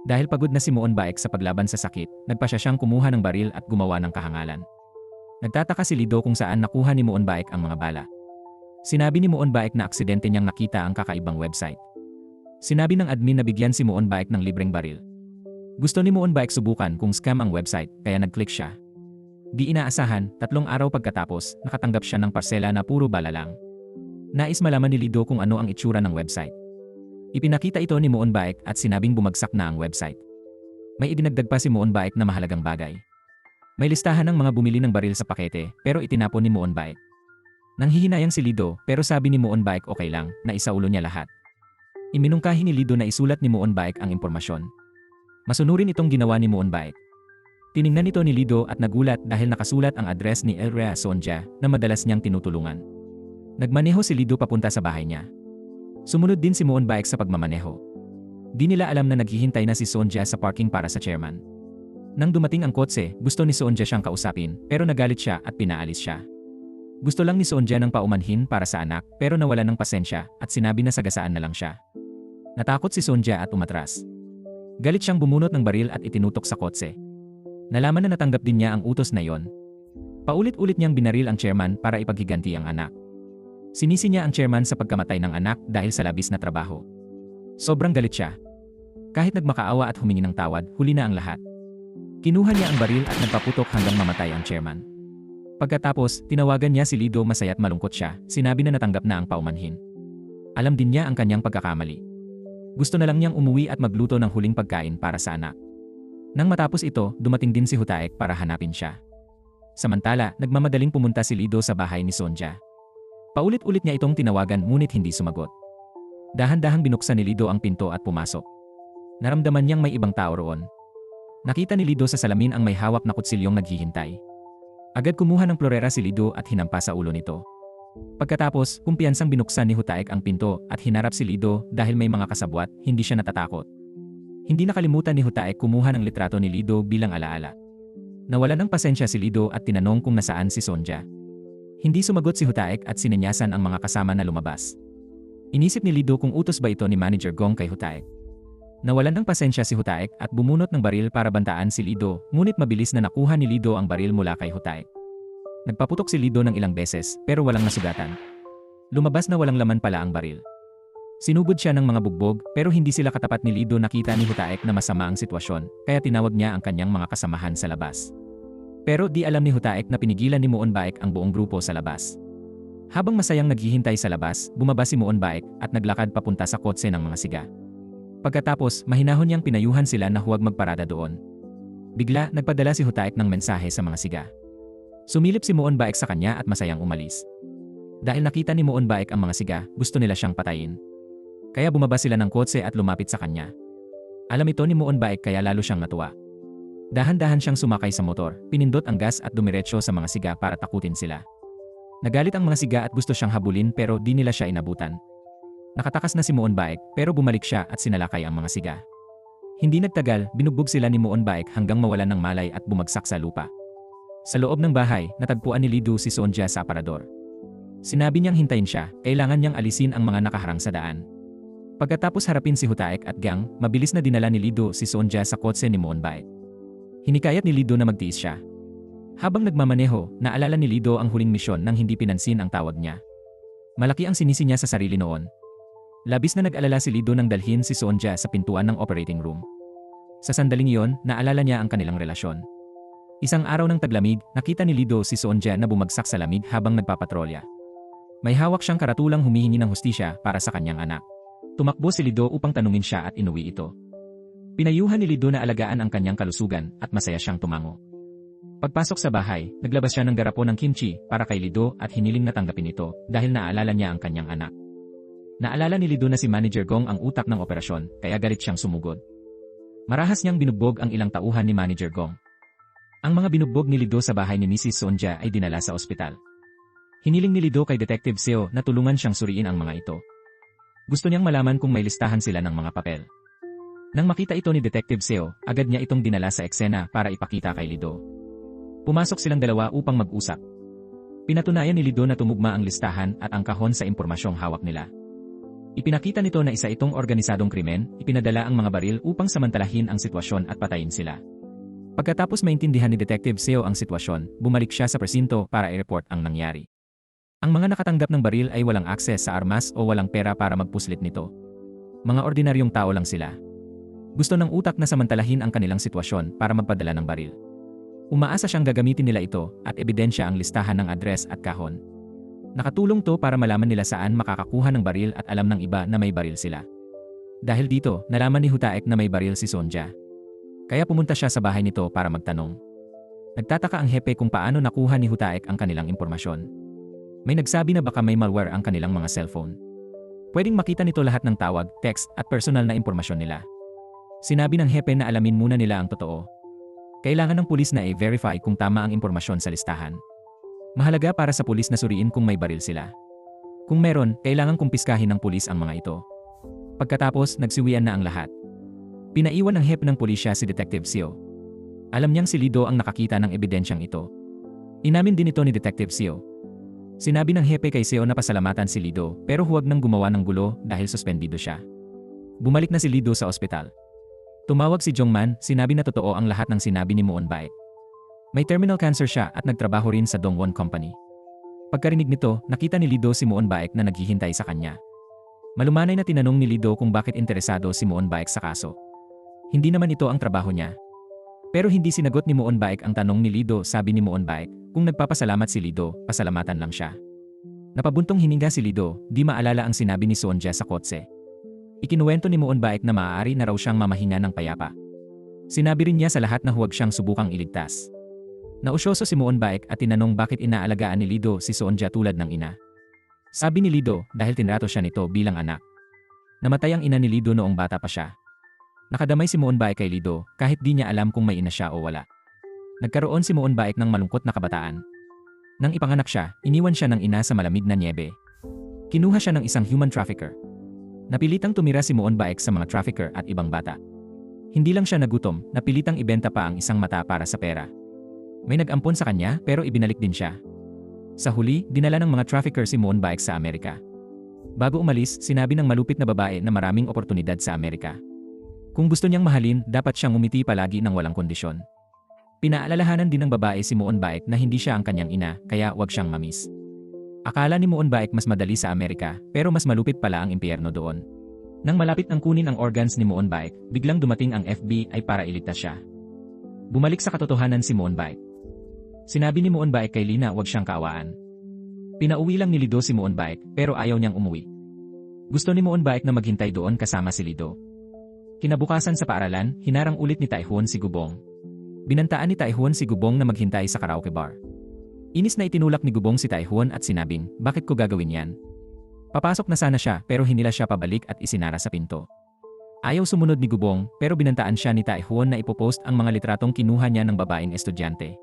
Dahil pagod na si Moonbae sa paglaban sa sakit, nagpa siya siyang kumuha ng baril at gumawa ng kahangalan. Nagtataka si Lido kung saan nakuha ni Moonbae ang mga bala. Sinabi ni Moonbae na aksidente niyang nakita ang kakaibang website. Sinabi ng admin na bigyan si Moonbae ng libreng baril. Gusto ni Moonbae subukan kung scam ang website, kaya nag-click siya. Di inaasahan, 3 araw pagkatapos, nakatanggap siya ng parsela na puro bala lang. Nais malaman ni Lido kung ano ang itsura ng website. Ipinakita ito ni Moonbae at sinabing bumagsak na ang website. May idinagdag pa si Moonbae na mahalagang bagay. May listahan ng mga bumili ng baril sa pakete, pero itinapon ni Moonbae. Nanghihinayang si Lido, pero sabi ni Moonbae okay lang, na isaulo niya lahat. Iminungkahi ni Lido na isulat ni Moonbae ang impormasyon. Masunurin itong ginawa ni Moonbae. Tiningnan ito ni Lido at nagulat dahil nakasulat ang address ni Elrea Sonja na madalas niyang tinutulungan. Nagmaneho si Lido papunta sa bahay niya. Sumunod din si Moonbae sa pagmamaneho. Di nila alam na naghihintay na si Sonja sa parking para sa chairman. Nang dumating ang kotse, gusto ni Sonja siyang kausapin pero nagalit siya at pinaalis siya. Gusto lang ni Sonja ng paumanhin para sa anak pero nawala ng pasensya at sinabi na sagasaan na lang siya. Natakot si Sonja at umatras. Galit siyang bumunot ng baril at itinutok sa kotse. Nalaman na natanggap din niya ang utos na yon. Paulit-ulit niyang binaril ang chairman para ipaghiganti ang anak. Sinisi niya ang chairman sa pagkamatay ng anak dahil sa labis na trabaho. Sobrang galit siya. Kahit nagmakaawa at humingi ng tawad, huli na ang lahat. Kinuha niya ang baril at nagpaputok hanggang mamatay ang chairman. Pagkatapos, tinawagan niya si Lido masaya't malungkot siya, sinabi na natanggap na ang paumanhin. Alam din niya ang kanyang pagkakamali. Gusto na lang niyang umuwi at magluto ng huling pagkain para sa anak. Nang matapos ito, dumating din si Hutaek para hanapin siya. Samantala, nagmamadaling pumunta si Lido sa bahay ni Sonja. Paulit-ulit niya itong tinawagan ngunit hindi sumagot. Dahan-dahang binuksan ni Lido ang pinto at pumasok. Naramdaman niyang may ibang tao roon. Nakita ni Lido sa salamin ang may hawak na kutsilyong naghihintay. Agad kumuha ng plorera si Lido at hinampas sa ulo nito. Pagkatapos, kumpiyansang binuksan ni Hutaek ang pinto at hinarap si Lido dahil may mga kasabwat, hindi siya natatakot. Hindi nakalimutan ni Hutaek kumuha ng litrato ni Lido bilang alaala. Nawalan ng pasensya si Lido at tinanong kung nasaan si Sonja. Hindi sumagot si Hutaek at sinenyasan ang mga kasama na lumabas. Inisip ni Lido kung utos ba ito ni Manager Gong kay Hutaek. Nawalan ng pasensya si Hutaek at bumunot ng baril para bantaan si Lido, ngunit mabilis na nakuha ni Lido ang baril mula kay Hutaek. Nagpaputok si Lido ng ilang beses pero walang nasugatan. Lumabas na walang laman pala ang baril. Sinugod siya ng mga bugbog pero hindi sila katapat ni Lido. Nakita ni Hutaek na masama ang sitwasyon kaya tinawag niya ang kanyang mga kasamahan sa labas. Pero di alam ni Hutaek na pinigilan ni Muon Baek ang buong grupo sa labas. Habang masayang naghihintay sa labas, bumaba si Muon Baek at naglakad papunta sa kotse ng mga siga. Pagkatapos, mahinahon niyang pinayuhan sila na huwag magparada doon. Bigla, nagpadala si Hutaek ng mensahe sa mga siga. Sumilip si Muon Baek sa kanya at masayang umalis. Dahil nakita ni Muon Baek ang mga siga, gusto nila siyang patayin. Kaya bumaba sila ng kotse at lumapit sa kanya. Alam ito ni Muon Baek kaya lalo siyang natuwa. Dahan-dahan siyang sumakay sa motor, pinindot ang gas at dumiretso sa mga siga para takutin sila. Nagalit ang mga siga at gusto siyang habulin pero di nila siya inabutan. Nakatakas na si Muon Baek pero bumalik siya at sinalakay ang mga siga. Hindi nagtagal, binugbog sila ni Muon Baek hanggang mawalan ng malay at bumagsak sa lupa. Sa loob ng bahay, natagpuan ni Lido si Sonja sa aparador. Sinabi niyang hintayin siya, kailangan niyang alisin ang mga nakaharang sa daan. Pagkatapos harapin si Hutaek at gang, mabilis na dinala ni Lido si Sonja sa kotse ni Muon Baek. Hinikayat ni Lido na magtiis siya. Habang nagmamaneho, naalala ni Lido ang huling misyon nang hindi pinansin ang tawag niya. Malaki ang sinisi niya sa sarili noon. Labis na nag-alala si Lido nang dalhin si Sonja sa pintuan ng operating room. Sa sandaling iyon, naalala niya ang kanilang relasyon. Isang araw ng taglamig, nakita ni Lido si Sonja na bumagsak sa lamig habang nagpapatrolya. May hawak siyang karatulang humihingi ng hustisya para sa kanyang anak. Tumakbo si Lido upang tanungin siya at inuwi ito. Pinayuhan ni Lido na alagaan ang kanyang kalusugan at masaya siyang tumango. Pagpasok sa bahay, naglabas siya ng garapon ng kimchi para kay Lido at hiniling na tanggapin ito dahil naalala niya ang kanyang anak. Naalala ni Lido na si Manager Gong ang utak ng operasyon, kaya galit siyang sumugod. Marahas niyang binugbog ang ilang tauhan ni Manager Gong. Ang mga binugbog ni Lido sa bahay ni Mrs. Sonja ay dinala sa ospital. Hiniling ni Lido kay Detective Seo na tulungan siyang suriin ang mga ito. Gusto niyang malaman kung may listahan sila ng mga papel. Nang makita ito ni Detective Seo, agad niya itong dinala sa eksena para ipakita kay Lido. Pumasok silang dalawa upang mag-usap. Pinatunayan ni Lido na tumugma ang listahan at ang kahon sa impormasyong hawak nila. Ipinakita nito na isa itong organisadong krimen, ipinadala ang mga baril upang samantalahin ang sitwasyon at patayin sila. Pagkatapos maintindihan ni Detective Seo ang sitwasyon, bumalik siya sa presinto para i-report ang nangyari. Ang mga nakatanggap ng baril ay walang akses sa armas o walang pera para magpuslit nito. Mga ordinaryong tao lang sila. Gusto ng utak na samantalahin ang kanilang sitwasyon para magpadala ng baril. Umaasa siyang gagamitin nila ito at ebidensya ang listahan ng address at kahon. Nakatulong to para malaman nila saan makakakuha ng baril at alam ng iba na may baril sila. Dahil dito, nalaman ni Hutaek na may baril si Sonja. Kaya pumunta siya sa bahay nito para magtanong. Nagtataka ang hepe kung paano nakuha ni Hutaek ang kanilang impormasyon. May nagsabi na baka may malware ang kanilang mga cellphone. Pwedeng makita nito lahat ng tawag, text at personal na impormasyon nila. Sinabi ng hepe na alamin muna nila ang totoo. Kailangan ng pulis na i-verify kung tama ang impormasyon sa listahan. Mahalaga para sa pulis na suriin kung may baril sila. Kung meron, kailangan kumpiskahin ng pulis ang mga ito. Pagkatapos, nagsiwian na ang lahat. Pinaiwan ng hepe ng pulisya si Detective Seo. Alam niyang si Lido ang nakakita ng ebidensyang ito. Inamin din ito ni Detective Seo. Sinabi ng hepe kay Seo na pasalamatan si Lido pero huwag nang gumawa ng gulo dahil suspendido siya. Bumalik na si Lido sa ospital. Tumawag si Jongman, sinabi na totoo ang lahat ng sinabi ni Muon Baek. May terminal cancer siya at nagtrabaho rin sa Dongwon Company. Pagkarinig nito, nakita ni Lido si Muon Baek na naghihintay sa kanya. Malumanay na tinanong ni Lido kung bakit interesado si Muon Baek sa kaso. Hindi naman ito ang trabaho niya. Pero hindi sinagot ni Muon Baek ang tanong ni Lido. Sabi ni Muon Baek, kung nagpapasalamat si Lido, pasalamatan lang siya. Napabuntong hininga si Lido, di maalala ang sinabi ni Sonja sa kotse. Ikinuwento ni Muon Baek na maaari na raw siyang mamahinga ng payapa. Sinabi rin niya sa lahat na huwag siyang subukang iligtas. Nausyoso si Muon Baek at tinanong bakit inaalagaan ni Lido si Sonja tulad ng ina. Sabi ni Lido dahil tinrato siya nito bilang anak. Namatay ang ina ni Lido noong bata pa siya. Nakadamay si Muon Baek kay Lido kahit di niya alam kung may ina siya o wala. Nagkaroon si Muon Baek ng malungkot na kabataan. Nang ipanganak siya, iniwan siya ng ina sa malamig na niebe. Kinuha siya ng isang human trafficker. Napilitang tumira si Muon Baek sa mga trafficker at ibang bata. Hindi lang siya nagutom, napilitang ibenta pa ang isang mata para sa pera. May nag-ampon sa kanya pero ibinalik din siya. Sa huli, dinala ng mga trafficker si Muon Baek sa Amerika. Bago umalis, sinabi ng malupit na babae na maraming oportunidad sa Amerika. Kung gusto niyang mahalin, dapat siyang umiti palagi ng walang kondisyon. Pinaalalahanan din ng babae si Muon Baek na hindi siya ang kanyang ina, kaya wag siyang mamis. Akala ni Muon Baek mas madali sa Amerika, pero mas malupit pala ang impyerno doon. Nang malapit ang kunin ang organs ni Muon Baek, biglang dumating ang FBI para iligtas siya. Bumalik sa katotohanan si Muon Baek. Sinabi ni Muon Baek kay Lina wag siyang kaawaan. Pinauwi lang ni Lido si Muon Baek, pero ayaw niyang umuwi. Gusto ni Muon Baek na maghintay doon kasama si Lido. Kinabukasan sa paaralan, hinarang ulit ni Taehoon si Gubong. Binantaan ni Taehoon si Gubong na maghintay sa karaoke bar. Inis na itinulak ni Gubong si Taehoon at sinabing, bakit ko gagawin yan? Papasok na sana siya pero hinila siya pabalik at isinara sa pinto. Ayaw sumunod ni Gubong pero binantaan siya ni Taehoon na ipopost ang mga litratong kinuha niya ng babaeng estudyante.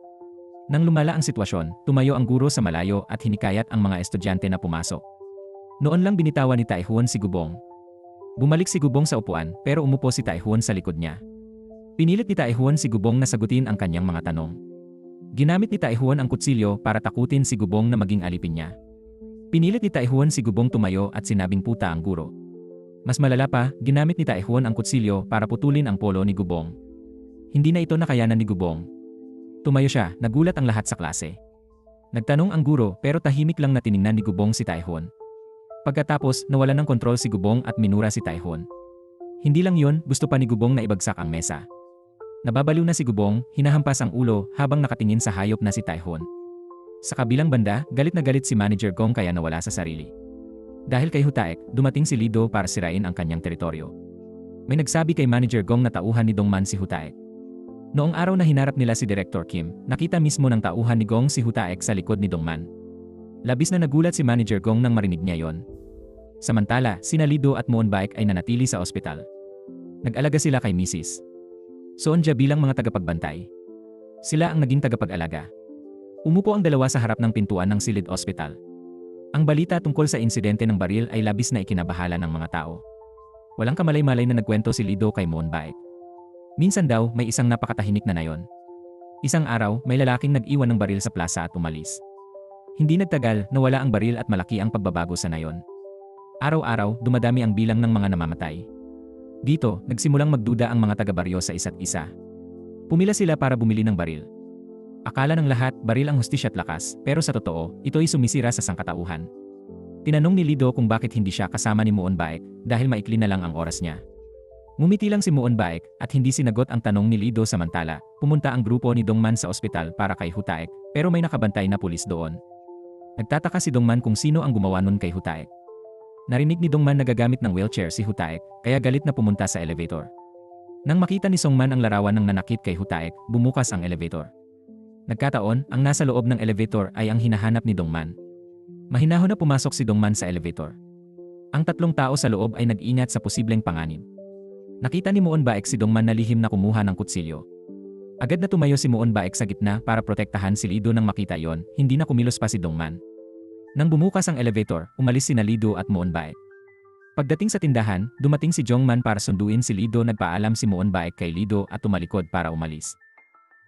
Nang lumala ang sitwasyon, tumayo ang guro sa malayo at hinikayat ang mga estudyante na pumasok. Noon lang binitawan ni Taehoon si Gubong. Bumalik si Gubong sa upuan pero umupo si Taehoon sa likod niya. Pinilit ni Taehoon si Gubong na sagutin ang kanyang mga tanong. Ginamit ni Taehoon ang kutsilyo para takutin si Gubong na maging alipin niya. Pinilit ni Taehoon si Gubong tumayo at sinabing puta ang guro. Mas malala pa, ginamit ni Taehoon ang kutsilyo para putulin ang polo ni Gubong. Hindi na ito nakayanan ni Gubong. Tumayo siya, nagulat ang lahat sa klase. Nagtanong ang guro pero tahimik lang na tiningnan ni Gubong si Taehoon. Pagkatapos, nawalan ng kontrol si Gubong at minura si Taehoon. Hindi lang yun, gusto pa ni Gubong na ibagsak ang mesa. Nababaliw na si Gubong, hinahampas ang ulo habang nakatingin sa hayop na si Taehoon. Sa kabilang banda, galit na galit si Manager Gong kaya nawala sa sarili. Dahil kay Hutaek, dumating si Lido para sirain ang kanyang teritoryo. May nagsabi kay Manager Gong na tauhan ni Dongman si Hutaek. Noong araw na hinarap nila si Director Kim, nakita mismo ng tauhan ni Gong si Hutaek sa likod ni Dongman. Labis na nagulat si Manager Gong nang marinig niya yon. Samantala, sina Lido at Muon Baek ay nanatili sa ospital. Nag-alaga sila kay Mrs. Sonja bilang mga tagapagbantay. Sila ang naging tagapag-alaga. Umupo ang dalawa sa harap ng pintuan ng silid ospital. Ang balita tungkol sa insidente ng baril ay labis na ikinabahala ng mga tao. Walang kamalay-malay na nagkwento si Lido kay Muon Baek. Minsan daw may isang napakatahimik na nayon. Isang araw, may lalaking nag-iwan ng baril sa plaza at umalis. Hindi nagtagal, nawala ang baril at malaki ang pagbabago sa nayon. Araw-araw, dumadami ang bilang ng mga namamatay. Dito, nagsimulang magduda ang mga taga-baryo sa isa't isa. Pumila sila para bumili ng baril. Akala ng lahat, baril ang hustisya at lakas, pero sa totoo, ito'y sumisira sa sangkatauhan. Tinanong ni Lido kung bakit hindi siya kasama ni Muon Baek dahil maikli na lang ang oras niya. Ngumiti lang si Muon Baek at hindi sinagot ang tanong ni Lido. Samantala, pumunta ang grupo ni Dongman sa ospital para kay Hutaek pero may nakabantay na pulis doon. Nagtataka si Dongman kung sino ang gumawa nun kay Hutaek. Narinig ni Dongman na gagamit ng wheelchair si Hutaek, kaya galit na pumunta sa elevator. Nang makita ni Songman ang larawan ng nanakit kay Hutaek, bumukas ang elevator. Nagkataon, ang nasa loob ng elevator ay ang hinahanap ni Dongman. Mahinahon na pumasok si Dongman sa elevator. Ang tatlong tao sa loob ay nag-ingat sa posibleng panganib. Nakita ni Muon Baek si Dongman na lihim na kumuha ng kutsilyo. Agad na tumayo si Muon Baek sa gitna para protektahan si Lido. Nang makita yon, hindi na kumilos pa si Dongman. Nang bumukas ang elevator, umalis sina Lido at Muon Baek. Pagdating sa tindahan, dumating si Jongman para sunduin si Lido. Nagpaalam si Muon Baek kay Lido at tumalikod para umalis.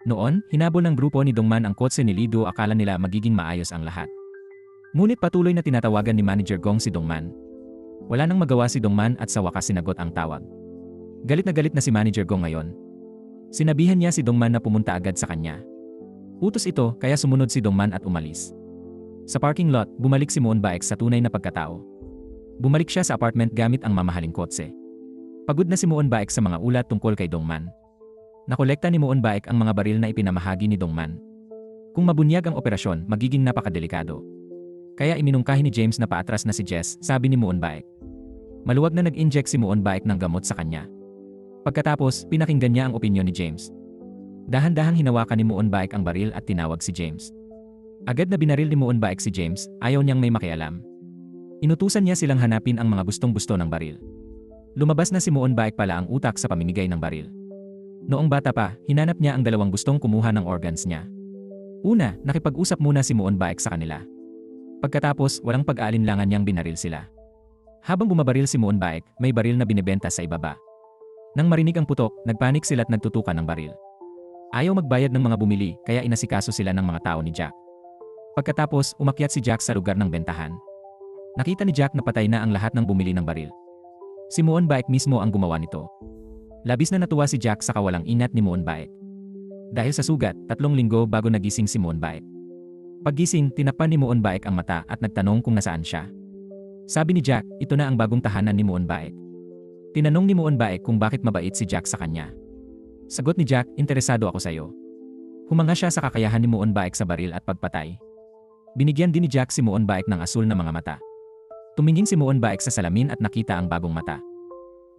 Noon, hinabol ng grupo ni Dongman ang kotse ni Lido. Akala nila magiging maayos ang lahat. Ngunit patuloy na tinatawagan ni Manager Gong si Dongman. Wala nang magawa si Dongman at sa wakas sinagot ang tawag. Galit na si Manager Gong ngayon. Sinabihan niya si Dongman na pumunta agad sa kanya. Utos ito kaya sumunod si Dongman at umalis. Sa parking lot, bumalik si Moon Baek sa tunay na pagkatao. Bumalik siya sa apartment gamit ang mamahaling kotse. Pagod na si Moon Baek sa mga ulat tungkol kay Dongman. Nakolekta ni Moon Baek ang mga baril na ipinamahagi ni Dongman. Kung mabunyag ang operasyon, magiging napakadelikado. Kaya iminungkahi ni James na paatras na si Jess, sabi ni Moon Baek. Maluwag na nag-inject si Moon Baek ng gamot sa kanya. Pagkatapos, pinakinggan niya ang opinyon ni James. Dahan-dahang hinawakan ni Moon Baek ang baril at tinawag si James. Agad na binaril ni Moon Baek si James, ayaw niyang may makialam. Inutusan niya silang hanapin ang mga gustong-gusto ng baril. Lumabas na si Moon Baek pala ang utak sa pamimigay ng baril. Noong bata pa, hinanap niya ang dalawang gustong kumuha ng organs niya. Una, nakipag-usap muna si Moon Baek sa kanila. Pagkatapos, walang pag-aalinlangan niyang binaril sila. Habang bumabaril si Moon Baek, may baril na binebenta sa ibaba. Nang marinig ang putok, nagpanik sila at nagtutukan ng baril. Ayaw magbayad ng mga bumili, kaya inasikaso sila ng mga tao ni Jack. Pagkatapos, umakyat si Jack sa lugar ng bentahan. Nakita ni Jack na patay na ang lahat ng bumili ng baril. Si Moon Baek mismo ang gumawa nito. Labis na natuwa si Jack sa kawalang ingat ni Moon Baek. Dahil sa sugat, 3 linggo bago nagising si Moon Baek. Paggising, tinakpan ni Moon Baek ang mata at nagtanong kung nasaan siya. Sabi ni Jack, ito na ang bagong tahanan ni Moon Baek. Tinanong ni Moon Baek kung bakit mabait si Jack sa kanya. Sagot ni Jack, interesado ako sa iyo. Humanga siya sa kakayahan ni Moon Baek sa baril at pagpatay. Binigyan din ni Jack si Moon Baek ng asul na mga mata. Tumingin si Moon Baek sa salamin at nakita ang bagong mata.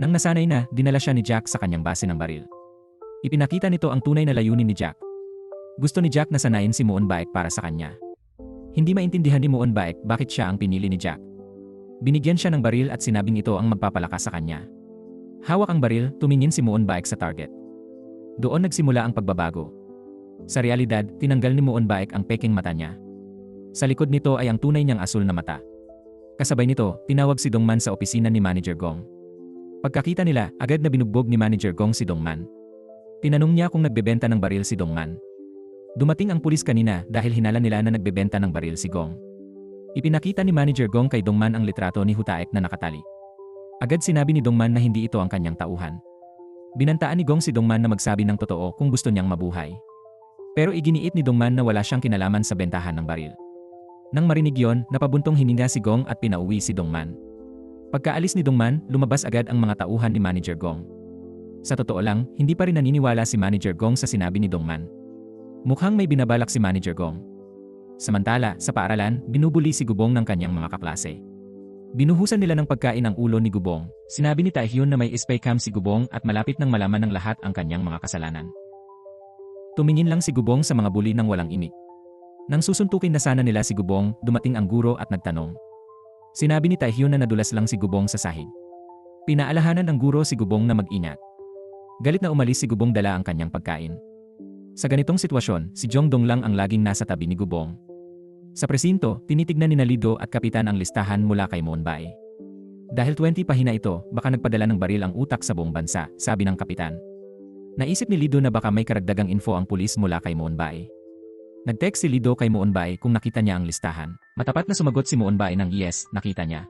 Nang nasanay na, dinala siya ni Jack sa kanyang base ng baril. Ipinakita nito ang tunay na layunin ni Jack. Gusto ni Jack na sanayin si Moon Baek para sa kanya. Hindi maintindihan ni Moon Baek bakit siya ang pinili ni Jack. Binigyan siya ng baril at sinabing ito ang magpapalakas sa kanya. Hawak ang baril, tumingin si Moon Baek sa target. Doon nagsimula ang pagbabago. Sa realidad, tinanggal ni Moon Baek ang peking mata niya. Sa likod nito ay ang tunay niyang asul na mata. Kasabay nito, tinawag si Dongman sa opisina ni Manager Gong. Pagkakita nila, agad na binugbog ni Manager Gong si Dongman. Tinanong niya kung nagbebenta ng baril si Dongman. Dumating ang pulis kanina dahil hinala nila na nagbebenta ng baril si Gong. Ipinakita ni Manager Gong kay Dongman ang litrato ni Hutaek na nakatali. Agad sinabi ni Dongman na hindi ito ang kanyang tauhan. Binantaan ni Gong si Dongman na magsabi ng totoo kung gusto niyang mabuhay. Pero iginiit ni Dongman na wala siyang kinalaman sa bentahan ng baril. Nang marinig yon, napabuntong hininga si Gong at pinauwi si Dongman. Pagkaalis ni Dongman, lumabas agad ang mga tauhan ni Manager Gong. Sa totoo lang, hindi pa rin naniniwala si Manager Gong sa sinabi ni Dongman. Mukhang may binabalak si Manager Gong. Samantala, sa paaralan, binubuli si Gubong ng kanyang mga kaklase. Binuhusan nila ng pagkain ang ulo ni Gubong. Sinabi ni Taehyun na may spy cam si Gubong at malapit nang malaman ng lahat ang kanyang mga kasalanan. Tumingin lang si Gubong sa mga buli ng walang imik. Nang susuntukin na sana nila si Gubong, dumating ang guro at nagtanong. Sinabi ni Taehyun na nadulas lang si Gubong sa sahig. Pinaalahanan ng guro si Gubong na mag-ingat. Galit na umalis si Gubong dala ang kanyang pagkain. Sa ganitong sitwasyon, si Jongdong lang ang laging nasa tabi ni Gubong. Sa presinto, tinitignan ni Lido at kapitan ang listahan mula kay Moon Bae. Dahil 20 pahina ito, baka nagpadala ng baril ang utak sa buong bansa, sabi ng kapitan. Naisip ni Lido na baka may karagdagang info ang pulis mula kay Moon Bae. Nag-text si Lido kay Moon Bae kung nakita niya ang listahan. Matapat na sumagot si Moon Bae ng yes, nakita niya.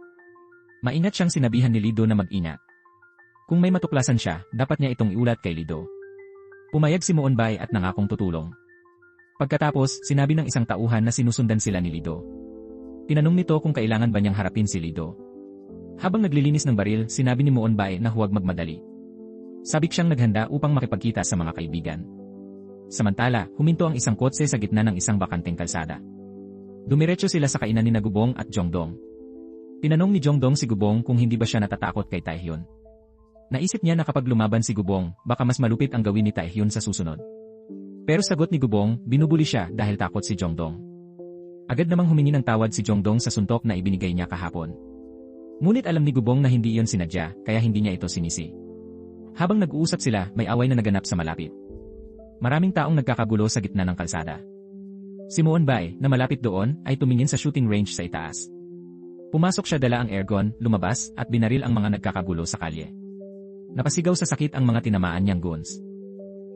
Maingat siyang sinabihan ni Lido na mag-ingat. Kung may matuklasan siya, dapat niya itong iulat kay Lido. Pumayag si Moon Bae at nangakong tutulong. Pagkatapos, sinabi ng isang tauhan na sinusundan sila ni Lido. Tinanong nito kung kailangan ba niyang harapin si Lido. Habang naglilinis ng baril, sinabi ni Moon Bae na huwag magmadali. Sabik siyang naghanda upang makipagkita sa mga kaibigan. Samantala, huminto ang isang kotse sa gitna ng isang bakanteng kalsada. Dumiretso sila sa kainan ni Gubong at Jongdong. Tinanong ni Jongdong si Gubong kung hindi ba siya natatakot kay Taehyun. Naisip niya na kapag lumaban si Gubong, baka mas malupit ang gawin ni Taehyun sa susunod. Pero sagot ni Gubong, binubuli siya dahil takot si Jongdong. Agad namang humingi ng tawad si Jongdong sa suntok na ibinigay niya kahapon. Ngunit alam ni Gubong na hindi iyon sinadya, kaya hindi niya ito sinisi. Habang nag-uusap sila, may away na naganap sa malapit. Maraming taong nagkakagulo sa gitna ng kalsada. Si Moon Bae, na malapit doon, ay tumingin sa shooting range sa itaas. Pumasok siya dala ang airgun, lumabas, at binaril ang mga nagkakagulo sa kalye. Napasigaw sa sakit ang mga tinamaan niyang goons.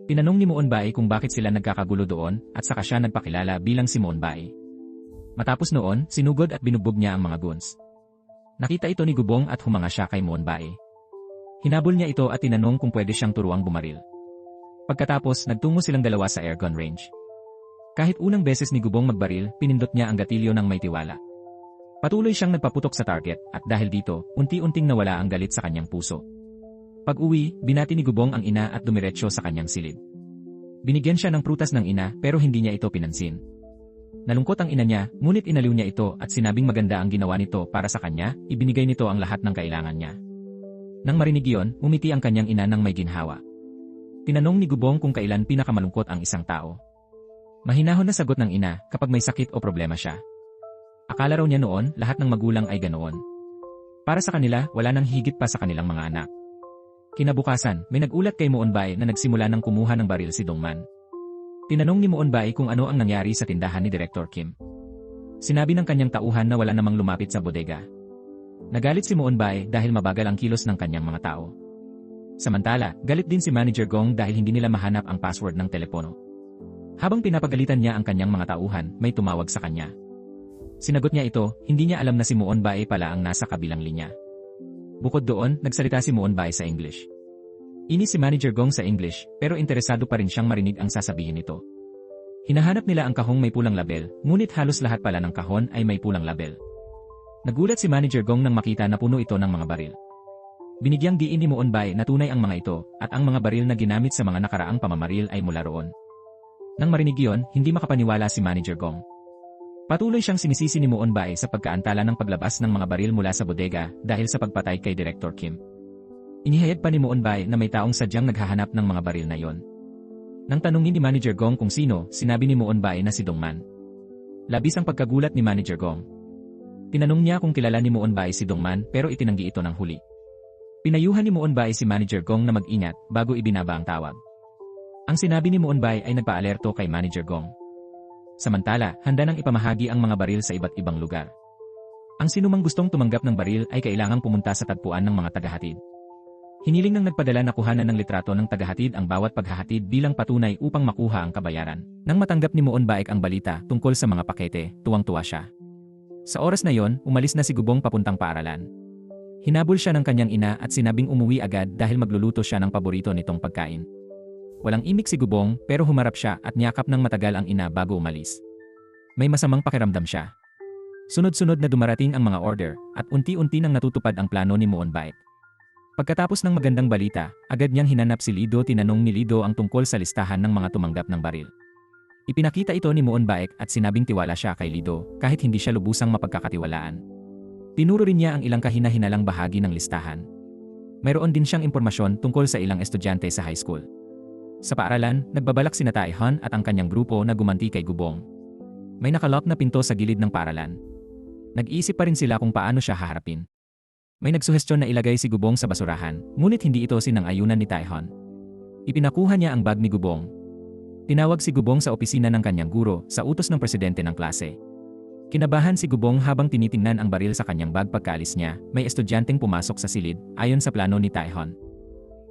Tinanong ni Moon Bae kung bakit sila nagkakagulo doon, at saka siya nagpakilala bilang si Moon Bae. Matapos noon, sinugod at binugbog niya ang mga goons. Nakita ito ni Gubong at humanga siya kay Moon Bae. Hinabol niya ito at tinanong kung pwede siyang turuang bumaril. Pagkatapos, nagtungo silang dalawa sa airgun range. Kahit unang beses ni Gubong magbaril, pinindot niya ang gatilyo ng may tiwala. Patuloy siyang nagpaputok sa target at dahil dito, unti-unting nawala ang galit sa kanyang puso. Pag-uwi, binati ni Gubong ang ina at dumiretso sa kanyang silid. Binigyan siya ng prutas ng ina pero hindi niya ito pinansin. Nalungkot ang ina niya, ngunit inaliw niya ito at sinabing maganda ang ginawa nito para sa kanya, ibinigay nito ang lahat ng kailangan niya. Nang marinig iyon, umiti ang kanyang ina ng may ginhawa. Tinanong ni Gubong kung kailan pinakamalungkot ang isang tao. Mahinahon na sagot ng ina, kapag may sakit o problema siya. Akala raw niya noon, lahat ng magulang ay ganoon. Para sa kanila, wala nang higit pa sa kanilang mga anak. Kinabukasan, may nagulat kay Moonbay na nagsimula ng kumuha ng baril si Dongman. Tinanong ni Moonbay kung ano ang nangyari sa tindahan ni Director Kim. Sinabi ng kanyang tauhan na wala namang lumapit sa bodega. Nagalit si Moonbay dahil mabagal ang kilos ng kanyang mga tao. Samantala, galit din si Manager Gong dahil hindi nila mahanap ang password ng telepono. Habang pinapagalitan niya ang kanyang mga tauhan, may tumawag sa kanya. Sinagot niya ito, hindi niya alam na si Moonbay pala ang nasa kabilang linya. Bukod doon, nagsalita si Moonbay sa English. Inis si Manager Gong sa English, pero interesado pa rin siyang marinig ang sasabihin nito. Hinahanap nila ang kahong may pulang label, ngunit halos lahat pala ng kahon ay may pulang label. Nagulat si Manager Gong nang makita na puno ito ng mga baril. Binigyang diin ni Moonbay na tunay ang mga ito, at ang mga baril na ginamit sa mga nakaraang pamamaril ay mula roon. Nang marinig iyon, hindi makapaniwala si Manager Gong. Patuloy siyang sinisisi ni Moonbay sa pagkaantala ng paglabas ng mga baril mula sa bodega dahil sa pagpatay kay Director Kim. Inihayag pa ni Moonbay na may taong sadyang naghahanap ng mga baril na yon. Nang tanungin ni Manager Gong kung sino, sinabi ni Moonbay na si Dongman. Labis ang pagkagulat ni Manager Gong. Tinanong niya kung kilala ni Moonbay si Dongman pero itinanggi ito ng huli. Pinayuhan ni Moonbay si Manager Gong na mag-ingat bago ibinaba ang tawag. Ang sinabi ni Moonbay ay nagpaalerto kay Manager Gong. Samantala, handa nang ipamahagi ang mga baril sa iba't ibang lugar. Ang sinumang gustong tumanggap ng baril ay kailangang pumunta sa tagpuan ng mga tagahatid. Hiniling ng nagpadala na kuhanan ng litrato ng tagahatid ang bawat paghahatid bilang patunay upang makuha ang kabayaran. Nang matanggap ni Moonbay ang balita tungkol sa mga pakete, tuwang-tuwa siya. Sa oras na yon, umalis na si Gubong papuntang paaralan. Hinabol siya ng kanyang ina at sinabing umuwi agad dahil magluluto siya ng paborito nitong pagkain. Walang imik si Gubong pero humarap siya at niyakap ng matagal ang ina bago umalis. May masamang pakiramdam siya. Sunod-sunod na dumarating ang mga order at unti-unti nang natutupad ang plano ni Moonbay. Pagkatapos ng magandang balita, agad niyang hinanap si Lido. Tinanong ni Lido ang tungkol sa listahan ng mga tumanggap ng baril. Ipinakita ito ni Moonbay at sinabing tiwala siya kay Lido kahit hindi siya lubusang mapagkakatiwalaan. Tinuro rin niya ang ilang kahina-hinalang bahagi ng listahan. Mayroon din siyang impormasyon tungkol sa ilang estudyante sa high school. Sa paaralan, nagbabalak sina Tae-han at ang kanyang grupo na gumanti kay Gubong. May nakalock na pinto sa gilid ng paaralan. Nag-iisip pa rin sila kung paano siya haharapin. May nagsuhestyon na ilagay si Gubong sa basurahan, ngunit hindi ito sinang-ayunan ni Tae-han. Ipinakuha niya ang bag ni Gubong. Tinawag si Gubong sa opisina ng kanyang guro sa utos ng presidente ng klase. Kinabahan si Gubong habang tinitingnan ang baril sa kanyang bag. Pagkaalis niya, may estudyanteng pumasok sa silid ayon sa plano ni Tae-han.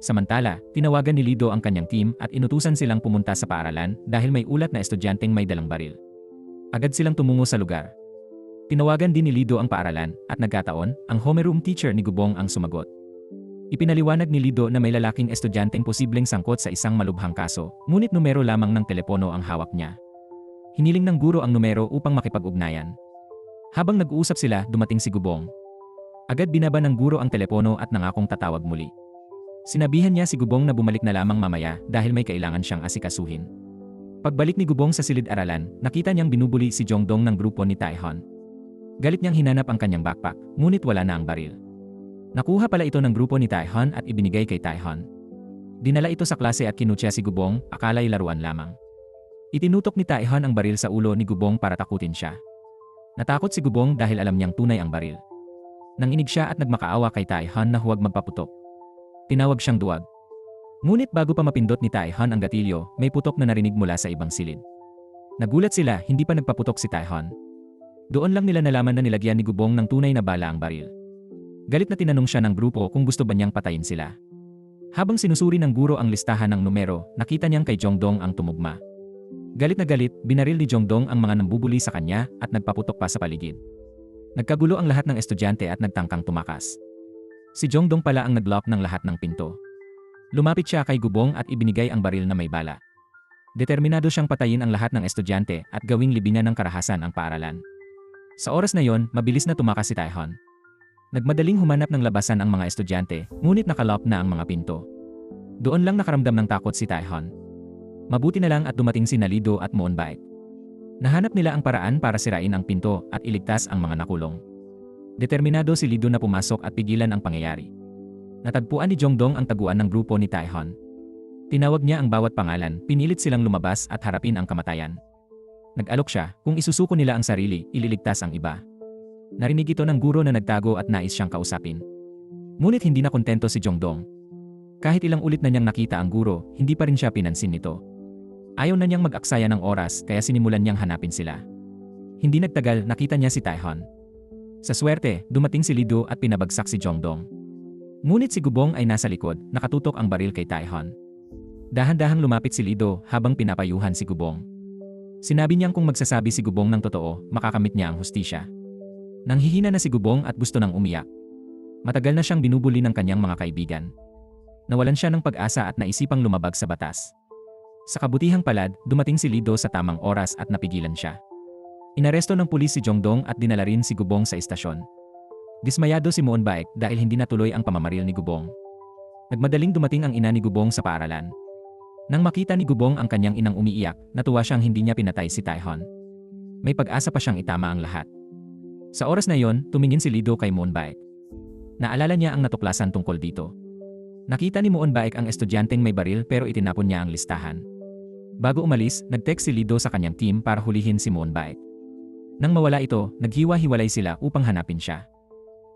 Samantala, tinawagan ni Lido ang kanyang team at inutusan silang pumunta sa paaralan dahil may ulat na estudyanteng may dalang baril. Agad silang tumungo sa lugar. Tinawagan din ni Lido ang paaralan at nagkataon, ang homeroom teacher ni Gubong ang sumagot. Ipinaliwanag ni Lido na may lalaking estudyanteng posibleng sangkot sa isang malubhang kaso, ngunit numero lamang ng telepono ang hawak niya. Hiniling ng guro ang numero upang makipag-ugnayan. Habang nag-uusap sila, dumating si Gubong. Agad binaba ng guro ang telepono at nangakong tatawag muli. Sinabihan niya si Gubong na bumalik na lamang mamaya dahil may kailangan siyang asikasuhin. Pagbalik ni Gubong sa silid-aralan, nakita niyang binubuli si Jongdong ng grupo ni Tae-han. Galit niyang hinanap ang kanyang backpack, ngunit wala na ang baril. Nakuha pala ito ng grupo ni Tae-han at ibinigay kay Tae-han. Dinala ito sa klase at kinutya si Gubong, akala'y laruan lamang. Itinutok ni Tae-han ang baril sa ulo ni Gubong para takutin siya. Natakot si Gubong dahil alam niyang tunay ang baril. Nanginig siya at nagmakaawa kay Tae-han na huwag magpaputok. Tinawag siyang duwag. Ngunit bago pa mapindot ni Tae-han ang gatilyo, may putok na narinig mula sa ibang silid. Nagulat sila, hindi pa nagpaputok si Tae-han. Doon lang nila nalaman na nilagyan ni Gubong ng tunay na bala ang baril. Galit na tinanong siya ng grupo kung gusto ba niyang patayin sila. Habang sinusuri ng guro ang listahan ng numero, nakita niyang kay Jongdong ang tumugma. Galit na galit, binaril ni Jongdong ang mga nambubuli sa kanya at nagpaputok pa sa paligid. Nagkagulo ang lahat ng estudyante at nagtangkang tumakas. Si Jongdong pala ang naglock ng lahat ng pinto. Lumapit siya kay Gubong at ibinigay ang baril na may bala. Determinado siyang patayin ang lahat ng estudyante at gawing libingan ng karahasan ang paaralan. Sa oras na yon, mabilis na tumakas si Taehan. Nagmadaling humanap ng labasan ang mga estudyante, ngunit nakalock na ang mga pinto. Doon lang nakaramdam ng takot si Taehan. Mabuti na lang at dumating si Lido at Moonbike. Nahanap nila ang paraan para sirain ang pinto at iligtas ang mga nakulong. Determinado si Lido na pumasok at pigilan ang pangyayari. Natagpuan ni Jongdong ang taguan ng grupo ni Taehan. Tinawag niya ang bawat pangalan, pinilit silang lumabas at harapin ang kamatayan. Nag-alok siya, kung isusuko nila ang sarili, ililigtas ang iba. Narinig ito ng guro na nagtago at nais siyang kausapin. Ngunit hindi na kontento si Jongdong. Kahit ilang ulit na niyang nakita ang guro, hindi pa rin siya pinansin nito. Ayaw na niyang mag-aksaya ng oras kaya sinimulan niyang hanapin sila. Hindi nagtagal, nakita niya si Taehan. Sa swerte, dumating si Lido at pinabagsak si Jongdong. Ngunit si Gubong ay nasa likod, nakatutok ang baril kay Taehan. Dahan-dahang lumapit si Lido habang pinapayuhan si Gubong. Sinabi niyang kung magsasabi si Gubong ng totoo, makakamit niya ang hustisya. Nanghihina na si Gubong at gusto nang umiyak. Matagal na siyang binubuli ng kanyang mga kaibigan. Nawalan siya ng pag-asa at naisipang lumabag sa batas. Sa kabutihang palad, dumating si Lido sa tamang oras at napigilan siya. Inaresto ng pulis si Jongdong at dinala rin si Gubong sa istasyon. Dismayado si Moonbike dahil hindi natuloy ang pamamaril ni Gubong. Nagmadaling dumating ang ina ni Gubong sa paaralan. Nang makita ni Gubong ang kanyang inang umiiyak, natuwa siyang hindi niya pinatay si Taehan. May pag-asa pa siyang itama ang lahat. Sa oras na yon, tumingin si Lido kay Moonbike. Naalala niya ang natuklasan tungkol dito. Nakita ni Moonbike ang estudyanteng may baril pero itinapon niya ang listahan. Bago umalis, nag-text si Lido sa kanyang team para hulihin si Moonbike. Nang mawala ito, naghiwa-hiwalay sila upang hanapin siya.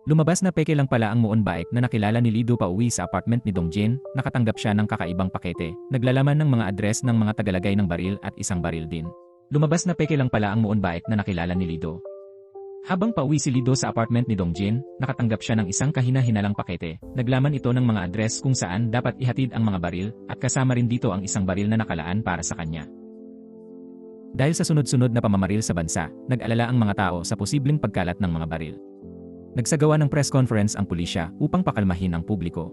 Lumabas na peke lang pala ang Moonbike na nakilala ni Lido pauwi sa apartment ni Dongjin, nakatanggap siya ng kakaibang pakete, naglalaman ng mga address ng mga tagalagay ng baril at isang baril din. Lumabas na peke lang pala ang Moonbike na nakilala ni Lido. Habang pauwi si Lido sa apartment ni Dongjin, nakatanggap siya ng isang kahina-hinalang pakete, naglaman ito ng mga address kung saan dapat ihatid ang mga baril, at kasama rin dito ang isang baril na nakalaan para sa kanya. Dahil sa sunod-sunod na pamamaril sa bansa, nag-alala ang mga tao sa posibleng pagkalat ng mga baril. Nagsagawa ng press conference ang pulisya upang pakalmahin ang publiko.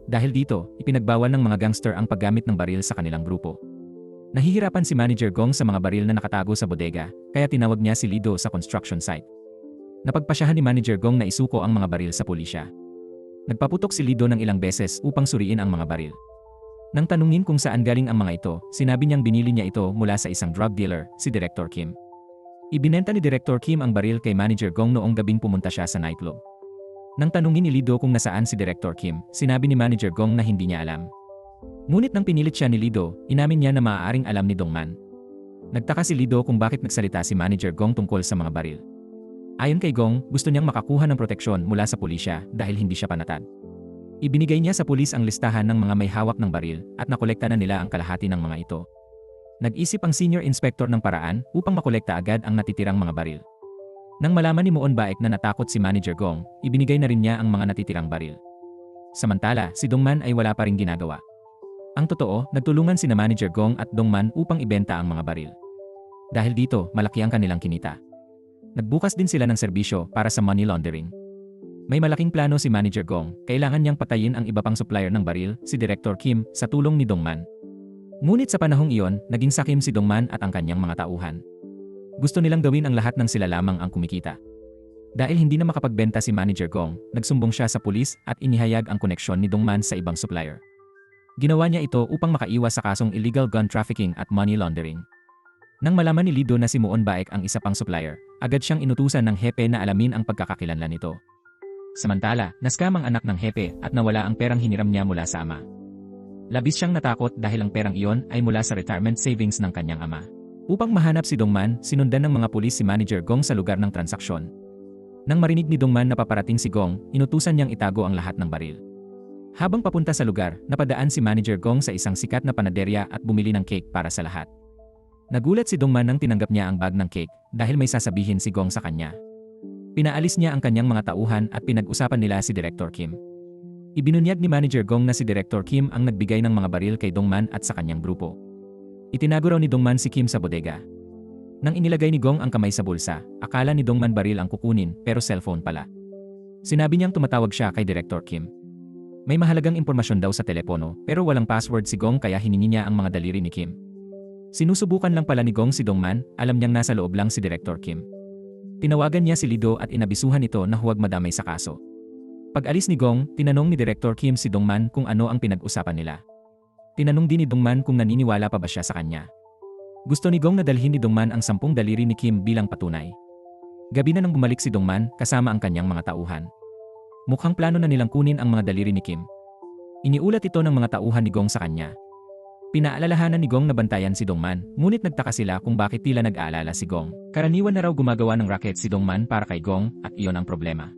Dahil dito, ipinagbawal ng mga gangster ang paggamit ng baril sa kanilang grupo. Nahihirapan si Manager Gong sa mga baril na nakatago sa bodega, kaya tinawag niya si Lido sa construction site. Napagpasyahan ni Manager Gong na isuko ang mga baril sa pulisya. Nagpaputok si Lido ng ilang beses upang suriin ang mga baril. Nang tanungin kung saan galing ang mga ito, sinabi niyang binili niya ito mula sa isang drug dealer, si Director Kim. Ibinenta ni Director Kim ang baril kay Manager Gong noong gabing pumunta siya sa nightclub. Nang tanungin ni Lido kung nasaan si Director Kim, sinabi ni Manager Gong na hindi niya alam. Ngunit nang pinilit siya ni Lido, inamin niya na maaaring alam ni Dongman. Nagtaka si Lido kung bakit nagsalita si Manager Gong tungkol sa mga baril. Ayon kay Gong, gusto niyang makakuha ng proteksyon mula sa pulisya dahil hindi siya panatag. Ibinigay niya sa pulis ang listahan ng mga may hawak ng baril at nakolekta na nila ang kalahati ng mga ito. Nag-isip ang senior inspector ng paraan upang makolekta agad ang natitirang mga baril. Nang malaman ni Moonbike na natakot si Manager Gong, ibinigay na rin niya ang mga natitirang baril. Samantala, si Dongman ay wala pa ring ginagawa. Ang totoo, nagtulungan sina Manager Gong at Dongman upang ibenta ang mga baril. Dahil dito, malaki ang kanilang kinita. Nagbukas din sila ng serbisyo para sa money laundering. May malaking plano si Manager Gong, kailangan niyang patayin ang iba pang supplier ng baril, si Director Kim, sa tulong ni Dongman. Ngunit sa panahong iyon, naging sakim si Dongman at ang kanyang mga tauhan. Gusto nilang gawin ang lahat ng sila lamang ang kumikita. Dahil hindi na makapagbenta si Manager Gong, nagsumbong siya sa pulis at inihayag ang koneksyon ni Dongman sa ibang supplier. Ginawa niya ito upang makaiwas sa kasong illegal gun trafficking at money laundering. Nang malaman ni Lido na si Moonbike ang isa pang supplier, agad siyang inutusan ng hepe na alamin ang pagkakakilanlan nito. Samantala, naskam ang anak ng hepe at nawala ang perang hiniram niya mula sa ama. Labis siyang natakot dahil ang perang iyon ay mula sa retirement savings ng kanyang ama. Upang mahanap si Dongman, sinundan ng mga pulis si Manager Gong sa lugar ng transaksyon. Nang marinig ni Dongman na paparating si Gong, inutusan niyang itago ang lahat ng baril. Habang papunta sa lugar, napadaan si Manager Gong sa isang sikat na panaderya at bumili ng cake para sa lahat. Nagulat si Dongman nang tinanggap niya ang bag ng cake dahil may sasabihin si Gong sa kanya. Pinaalis niya ang kanyang mga tauhan at pinag-usapan nila si Director Kim. Ibinunyag ni Manager Gong na si Director Kim ang nagbigay ng mga baril kay Dongman at sa kanyang grupo. Itinago raw ni Dongman si Kim sa bodega. Nang inilagay ni Gong ang kamay sa bulsa, akala ni Dongman baril ang kukunin pero cellphone pala. Sinabi niyang tumatawag siya kay Director Kim. May mahalagang impormasyon daw sa telepono pero walang password si Gong kaya hiningi niya ang mga daliri ni Kim. Sinusubukan lang pala ni Gong si Dongman, alam niyang nasa loob lang si Director Kim. Tinawagan niya si Lido at inabisuhan ito na huwag madamay sa kaso. Pag-alis ni Gong, tinanong ni Director Kim si Dongman kung ano ang pinag-usapan nila. Tinanong din ni Dongman kung naniniwala pa ba siya sa kanya. Gusto ni Gong na dalhin ni Dongman ang 10 daliri ni Kim bilang patunay. Gabi na nang bumalik si Dongman kasama ang kanyang mga tauhan. Mukhang plano na nilang kunin ang mga daliri ni Kim. Iniulat ito ng mga tauhan ni Gong sa kanya. Pinaalalahanan ni Gong na bantayan si Dongman, ngunit nagtaka sila kung bakit tila nag-aalala si Gong. Karaniwan na raw gumagawa ng racket si Dongman para kay Gong at iyon ang problema.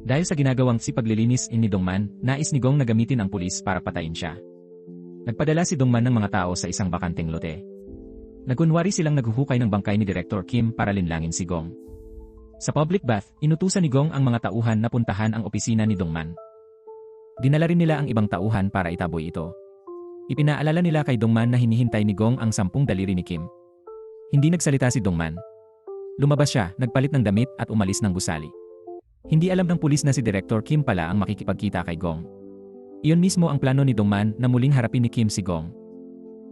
Dahil sa ginagawang sipaglilinis ni Dongman, nais ni Gong na gamitin ang pulis para patayin siya. Nagpadala si Dongman ng mga tao sa isang bakanteng lote. Nagkunwari silang naghuhukay ng bangkay ni Director Kim para linlangin si Gong. Sa public bath, inutusan ni Gong ang mga tauhan na puntahan ang opisina ni Dongman. Dinala rin nila ang ibang tauhan para itaboy ito. Ipinaalala nila kay Dongman na hinihintay ni Gong ang 10 daliri ni Kim. Hindi nagsalita si Dongman. Lumabas siya, nagpalit ng damit at umalis ng gusali. Hindi alam ng pulis na si Director Kim pala ang makikipagkita kay Gong. Iyon mismo ang plano ni Dongman na muling harapin ni Kim si Gong.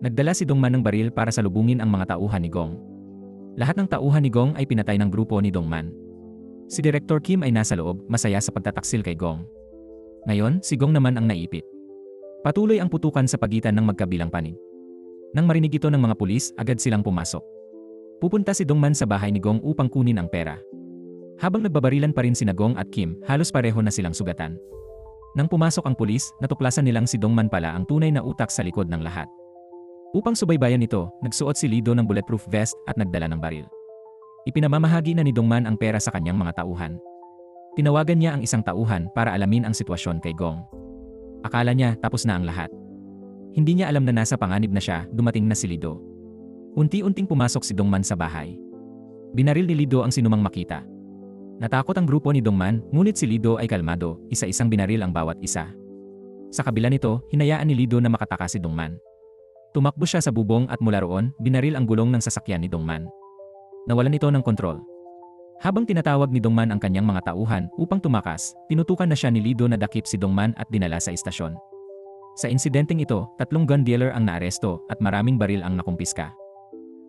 Nagdala si Dongman ng baril para salubungin ang mga tauhan ni Gong. Lahat ng tauhan ni Gong ay pinatay ng grupo ni Dongman. Si Director Kim ay nasa loob, masaya sa pagtataksil kay Gong. Ngayon, si Gong naman ang naipit. Patuloy ang putukan sa pagitan ng magkabilang panig. Nang marinig ito ng mga pulis, agad silang pumasok. Pupunta si Dongman sa bahay ni Gong upang kunin ang pera. Habang nagbabarilan pa rin sina Gong at Kim, halos pareho na silang sugatan. Nang pumasok ang pulis, natuklasan nilang si Dongman pala ang tunay na utak sa likod ng lahat. Upang subaybayan ito, nagsuot si Lido ng bulletproof vest at nagdala ng baril. Ipinamamahagi na ni Dongman ang pera sa kanyang mga tauhan. Tinawagan niya ang isang tauhan para alamin ang sitwasyon kay Gong. Akala niya tapos na ang lahat. Hindi niya alam na nasa panganib na siya, dumating na si Lido. Unti-unting pumasok si Dongman sa bahay. Binaril ni Lido ang sinumang makita. Natakot ang grupo ni Dongman, ngunit si Lido ay kalmado, isa-isang binaril ang bawat isa. Sa kabila nito, hinayaan ni Lido na makataka si Dongman. Tumakbo siya sa bubong at mula roon, binaril ang gulong ng sasakyan ni Dongman. Nawalan ito ng kontrol. Habang tinatawag ni Dongman ang kanyang mga tauhan upang tumakas, tinutukan na siya ni Lido na dakip si Dongman at dinala sa istasyon. Sa insidenteng ito, 3 gun dealer ang naaresto at maraming baril ang nakumpiska.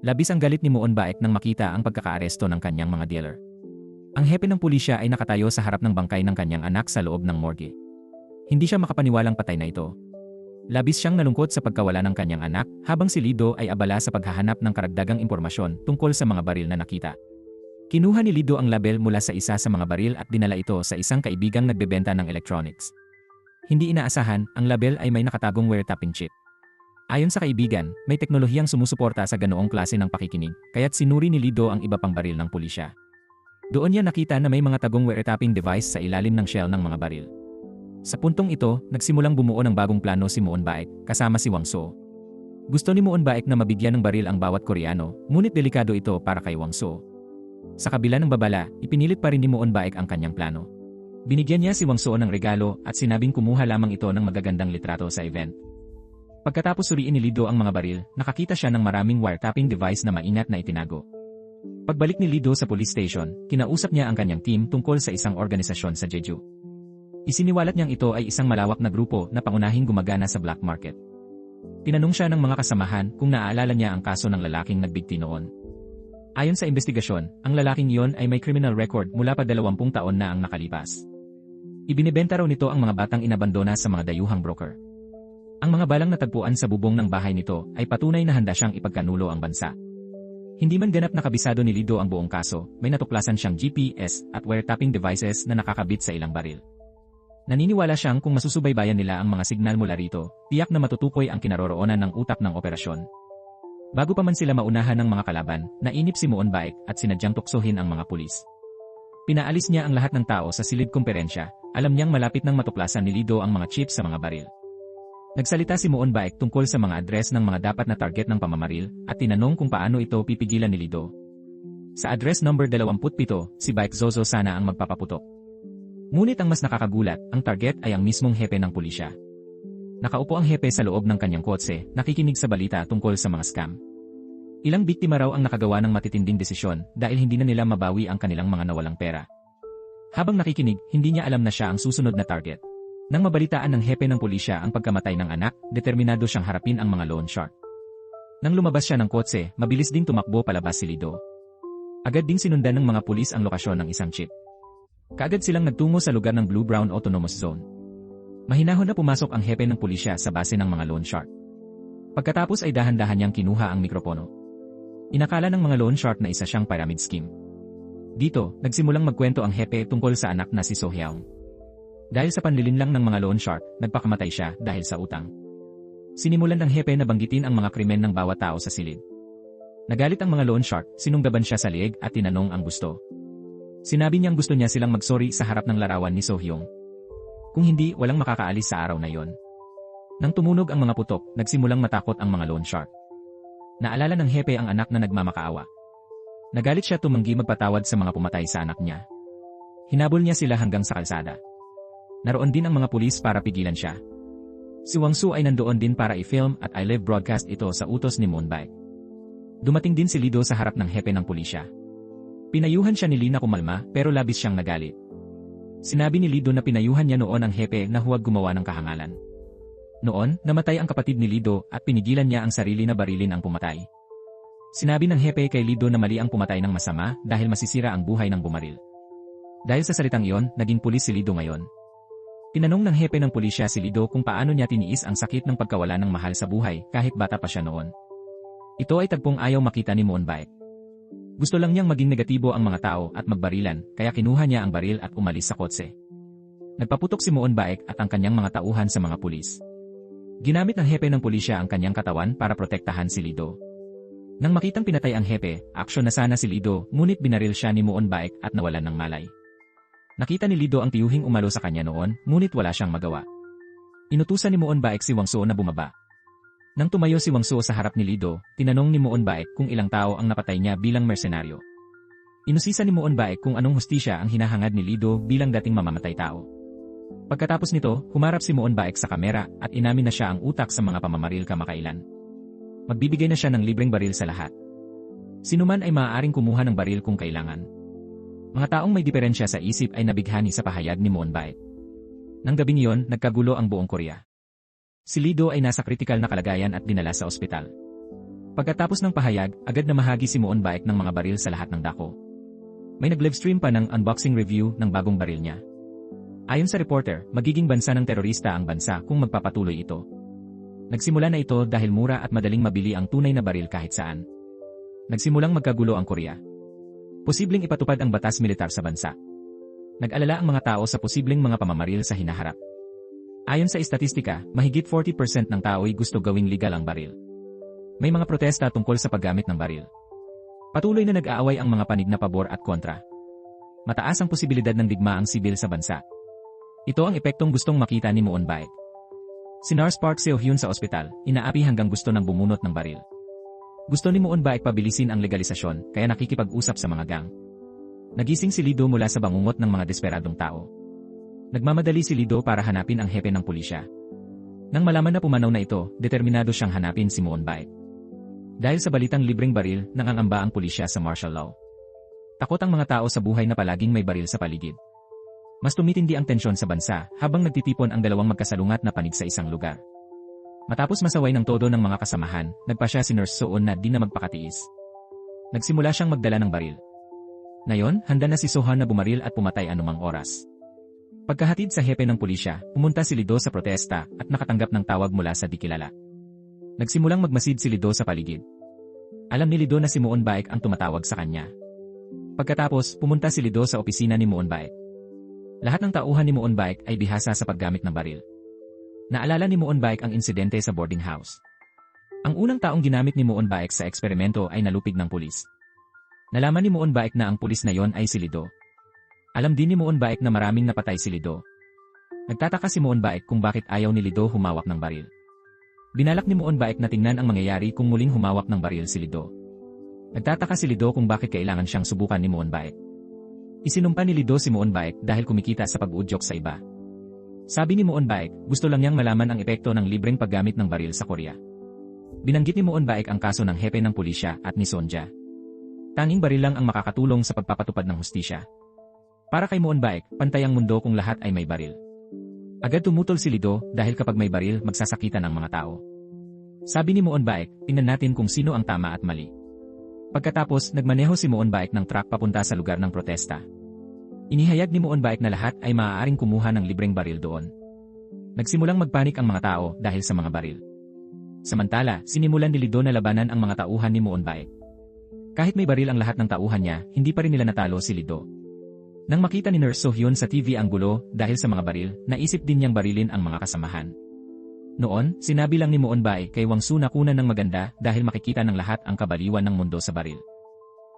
Labis ang galit ni Muon Baek nang makita ang pagkakaaresto ng kanyang mga dealer. Ang hepe ng pulisya ay nakatayo sa harap ng bangkay ng kanyang anak sa loob ng morgue. Hindi siya makapaniwalang patay na ito. Labis siyang nalungkot sa pagkawala ng kanyang anak, habang si Lido ay abala sa paghahanap ng karagdagang impormasyon tungkol sa mga baril na nakita. Kinuha ni Lido ang label mula sa isa sa mga baril at dinala ito sa isang kaibigang nagbebenta ng electronics. Hindi inaasahan, ang label ay may nakatagong wiretapping chip. Ayon sa kaibigan, may teknolohiyang sumusuporta sa ganoong klase ng pakikinig, kaya't sinuri ni Lido ang iba pang baril ng pulisya. Doon niya nakita na may mga tagong wiretapping device sa ilalim ng shell ng mga baril. Sa puntong ito, nagsimulang bumuo ng bagong plano si Muon Baek, kasama si Wang So. Gusto ni Muon Baek na mabigyan ng baril ang bawat Koreano, ngunit delikado ito para kay Wang So. Sa kabila ng babala, ipinilit pa rin ni Muon Baek ang kanyang plano. Binigyan niya si Wang So ng regalo at sinabing kumuha lamang ito ng magagandang litrato sa event. Pagkatapos suriin ni Lido ang mga baril, nakakita siya ng maraming wiretapping device na maingat na itinago. Pagbalik ni Lido sa police station, kinausap niya ang kanyang team tungkol sa isang organisasyon sa Jeju. Isiniwalat niyang ito ay isang malawak na grupo na pangunahing gumagana sa black market. Tinanong siya ng mga kasamahan kung naaalala niya ang kaso ng lalaking nagbigti noon. Ayon sa investigasyon, ang lalaking iyon ay may criminal record mula pa 20 taon na ang nakalipas. Ibinebenta raw nito ang mga batang inabandona sa mga dayuhang broker. Ang mga balang natagpuan sa bubong ng bahay nito ay patunay na handa siyang ipagkanulo ang bansa. Hindi man ganap na kabisado ni Lido ang buong kaso, may natuklasan siyang GPS at wiretapping devices na nakakabit sa ilang baril. Naniniwala siyang kung masusubaybayan nila ang mga signal mula rito, tiyak na matutukoy ang kinaroroonan ng utak ng operasyon. Bago pa man sila maunahan ng mga kalaban, nainip si Muon Baek at sinadyang tuksohin ang mga pulis. Pinaalis niya ang lahat ng tao sa silid komperensya, alam niyang malapit nang matuklasan ni Lido ang mga chips sa mga baril. Nagsalita si Muon Baek tungkol sa mga address ng mga dapat na target ng pamamaril at tinanong kung paano ito pipigilan ni Lido. Sa address number 27, si Baek Zozo sana ang magpapaputok. Ngunit ang mas nakakagulat, ang target ay ang mismong hepe ng pulisya. Nakaupo ang hepe sa loob ng kanyang kotse, nakikinig sa balita tungkol sa mga scam. Ilang biktima raw ang nakagawa ng matitinding desisyon dahil hindi na nila mabawi ang kanilang mga nawalang pera. Habang nakikinig, hindi niya alam na siya ang susunod na target. Nang mabalitaan ng hepe ng pulisya ang pagkamatay ng anak, determinado siyang harapin ang mga loan shark. Nang lumabas siya ng kotse, mabilis ding tumakbo palabas si Lido. Agad ding sinundan ng mga pulis ang lokasyon ng isang jeep. Kaagad silang nagtungo sa lugar ng Blue-Brown Autonomous Zone. Mahinahon na pumasok ang hepe ng pulisya sa base ng mga loan shark. Pagkatapos ay dahan-dahan niyang kinuha ang mikropono. Inakala ng mga loan shark na isa siyang pyramid scheme. Dito, nagsimulang magkwento ang hepe tungkol sa anak na si So Hyung. Dahil sa panlilinlang ng mga loan shark, nagpakamatay siya dahil sa utang. Sinimulan ng hepe na banggitin ang mga krimen ng bawat tao sa silid. Nagalit ang mga loan shark, sinunggaban siya sa liig at tinanong ang gusto. Sinabi niyang gusto niya silang magsorry sa harap ng larawan ni So Hyung. Kung hindi, walang makakaalis sa araw na yon. Nang tumunog ang mga putok, nagsimulang matakot ang mga loan shark. Naalala ng hepe ang anak na nagmamakaawa. Nagalit siya tumanggi magpatawad sa mga pumatay sa anak niya. Hinabol niya sila hanggang sa kalsada. Naroon din ang mga pulis para pigilan siya. Si Wang Su ay nandoon din para i-film at i-live broadcast ito sa utos ni Moonbike. Dumating din si Lido sa harap ng hepe ng pulisya. Pinayuhan siya ni Lee na kumalma pero labis siyang nagalit. Sinabi ni Lido na pinayuhan niya noon ang hepe na huwag gumawa ng kahangalan. Noon, namatay ang kapatid ni Lido at pinigilan niya ang sarili na barilin ang pumatay. Sinabi ng hepe kay Lido na mali ang pumatay ng masama dahil masisira ang buhay ng bumaril. Dahil sa salitang iyon, naging pulis si Lido ngayon. Tinanong ng hepe ng pulisya si Lido kung paano niya tiniis ang sakit ng pagkawala ng mahal sa buhay kahit bata pa siya noon. Ito ay tagpong ayaw makita ni Moonbike. Gusto lang niyang maging negatibo ang mga tao at magbarilan, kaya kinuha niya ang baril at umalis sa kotse. Nagpaputok si Moonbike at ang kanyang mga tauhan sa mga pulis. Ginamit ng hepe ng pulisya ang kanyang katawan para protektahan si Lido. Nang makitang pinatay ang hepe, aksyon na sana si Lido, ngunit binaril siya ni Moonbike at nawalan ng malay. Nakita ni Lido ang tiyuhing umalo sa kanya noon, ngunit wala siyang magawa. Inutusan ni Moonbike si Wang Su na bumaba. Nang tumayo si Wang Su sa harap ni Lido, tinanong ni Moonbike kung ilang tao ang napatay niya bilang mersenaryo. Inusisa ni Moonbike kung anong hustisya ang hinahangad ni Lido bilang dating mamamatay tao. Pagkatapos nito, humarap si Moonbike sa kamera at inamin na siya ang utak sa mga pamamaril kamakailan. Magbibigay na siya ng libreng baril sa lahat. Sinuman ay maaaring kumuha ng baril kung kailangan. Mga taong may diferensya sa isip ay nabighani sa pahayag ni Moonbike. Nang gabing iyon, nagkagulo ang buong Korea. Si Lido ay nasa kritikal na kalagayan at dinala sa ospital. Pagkatapos ng pahayag, agad na mahagi si Moonbike ng mga baril sa lahat ng dako. May nag-livestream pa ng unboxing review ng bagong baril niya. Ayon sa reporter, magiging bansa ng terorista ang bansa kung magpapatuloy ito. Nagsimula na ito dahil mura at madaling mabili ang tunay na baril kahit saan. Nagsimulang magkagulo ang Korea. Posibleng ipatupad ang batas militar sa bansa. Nag-alala ang mga tao sa posibleng mga pamamaril sa hinaharap. Ayon sa istatistika, mahigit 40% ng tao ay gusto gawing legal ang baril. May mga protesta tungkol sa paggamit ng baril. Patuloy na nag-aaway ang mga panig na pabor at kontra. Mataas ang posibilidad ng digmaang sibil sa bansa. Ito ang epektong gustong makita ni Moonbike. Sinars Park Seo-hyun sa ospital, inaapi hanggang gusto ng bumunot ng baril. Gusto ni Moonbike pabilisin ang legalisasyon, kaya nakikipag-usap sa mga gang. Nagising si Lido mula sa bangungot ng mga desperadong tao. Nagmamadali si Lido para hanapin ang hepe ng pulisya. Nang malaman na pumanaw na ito, determinado siyang hanapin si Moonbike. Dahil sa balitang libreng baril, nangangamba ang pulisya sa martial law. Takot ang mga tao sa buhay na palaging may baril sa paligid. Mas tumitindi ang tensyon sa bansa habang nagtitipon ang dalawang magkasalungat na panig sa isang lugar. Matapos masaway ng todo ng mga kasamahan, nagpasya si Nurse Soon na di na magpakatiis. Nagsimula siyang magdala ng baril. Ngayon, handa na si Sohan na bumaril at pumatay anumang oras. Pagkahatid sa hepe ng pulisya, pumunta si Lido sa protesta at nakatanggap ng tawag mula sa di kilala. Nagsimulang magmasid si Lido sa paligid. Alam ni Lido na si Moonbike ang tumatawag sa kanya. Pagkatapos, pumunta si Lido sa opisina ni Moonbike. Lahat ng tauhan ni Moonbike ay bihasa sa paggamit ng baril. Naalala ni Moonbike ang insidente sa boarding house. Ang unang taong ginamit ni Moonbike sa eksperimento ay nalupig ng pulis. Nalaman ni Moonbike na ang pulis na yon ay si Lido. Alam din ni Moonbike na maraming napatay si Lido. Nagtataka si Moonbike kung bakit ayaw ni Lido humawak ng baril. Binalak ni Moonbike na tingnan ang mangyayari kung muling humawak ng baril si Lido. Nagtataka si Lido kung bakit kailangan siyang subukan ni Moonbike. Isinumpa ni Lido si Moonbike dahil kumikita sa pag-uudyok sa iba. Sabi ni Moonbike, gusto lang niyang malaman ang epekto ng libreng paggamit ng baril sa Korea. Binanggit ni Moonbike ang kaso ng hepe ng pulisya at ni Sonja. Tanging baril lang ang makakatulong sa pagpapatupad ng hustisya. Para kay Moonbike, pantay ang mundo kung lahat ay may baril. Agad tumutol si Lido dahil kapag may baril, magsasakitan ang mga tao. Sabi ni Muon Baek, tingnan natin kung sino ang tama at mali. Pagkatapos, nagmaneho si Muon Baek ng truck papunta sa lugar ng protesta. Inihayag ni Muon Baek na lahat ay maaaring kumuha ng libreng baril doon. Nagsimulang magpanik ang mga tao dahil sa mga baril. Samantala, sinimulan ni Lido na labanan ang mga tauhan ni Muon Baek. Kahit may baril ang lahat ng tauhan niya, hindi pa rin nila natalo si Lido. Nang makita ni Nurse So-hyun sa TV ang gulo dahil sa mga baril, naisip din niyang barilin ang mga kasamahan. Noon, sinabi lang ni Muon Baek kay Wang Su na kunan ng maganda dahil makikita ng lahat ang kabaliwan ng mundo sa baril.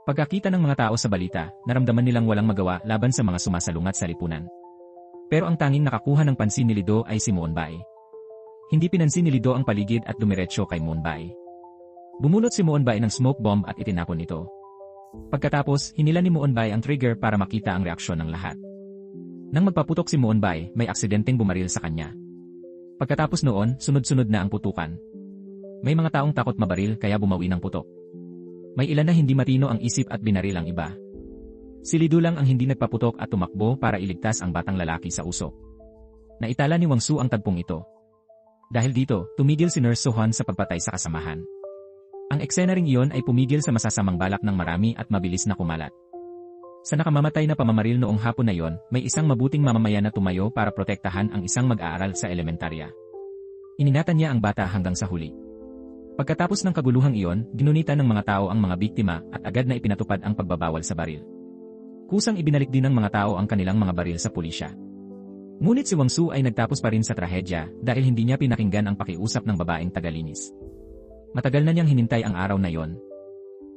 Pagkakita ng mga tao sa balita, naramdaman nilang walang magawa laban sa mga sumasalungat sa lipunan. Pero ang tanging nakakuha ng pansin ni Lido ay si Muon Baek. Hindi pinansin ni Lido ang paligid at dumiretso kay Muon Baek. Bumulot si Muon Baek ng smoke bomb at itinapon ito. Pagkatapos, hinila ni Muon Baek ang trigger para makita ang reaksyon ng lahat. Nang magpaputok si Muon Baek, may aksidenteng bumaril sa kanya. Pagkatapos noon, sunod-sunod na ang putukan. May mga taong takot mabaril kaya bumawi ng putok. May ilan na hindi matino ang isip at binaril ang iba. Si Lido lang ang hindi nagpaputok at tumakbo para iligtas ang batang lalaki sa usok. Naitala ni Wang Su ang tagpong ito. Dahil dito, tumigil si Nurse So-hyun sa pagpatay sa kasamahan. Ang eksena ring iyon ay pumigil sa masasamang balak ng marami at mabilis na kumalat. Sa nakamamatay na pamamaril noong hapon na yon, may isang mabuting mamamayan na tumayo para protektahan ang isang mag-aaral sa elementarya. Ininatan niya ang bata hanggang sa huli. Pagkatapos ng kaguluhang iyon, ginunitan ng mga tao ang mga biktima at agad na ipinatupad ang pagbabawal sa baril. Kusang ibinalik din ng mga tao ang kanilang mga baril sa pulisya. Ngunit si Wang Su ay nagtapos pa rin sa trahedya dahil hindi niya pinakinggan ang pakiusap ng babaeng tagalinis. Matagal na niyang hinintay ang araw na yon.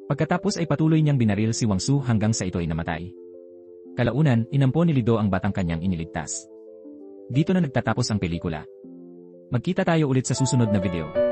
Pagkatapos ay patuloy niyang binaril si Wang Su hanggang sa ito'y namatay. Kalaunan, inampon ni Lido ang batang kanyang iniligtas. Dito na nagtatapos ang pelikula. Magkita tayo ulit sa susunod na video.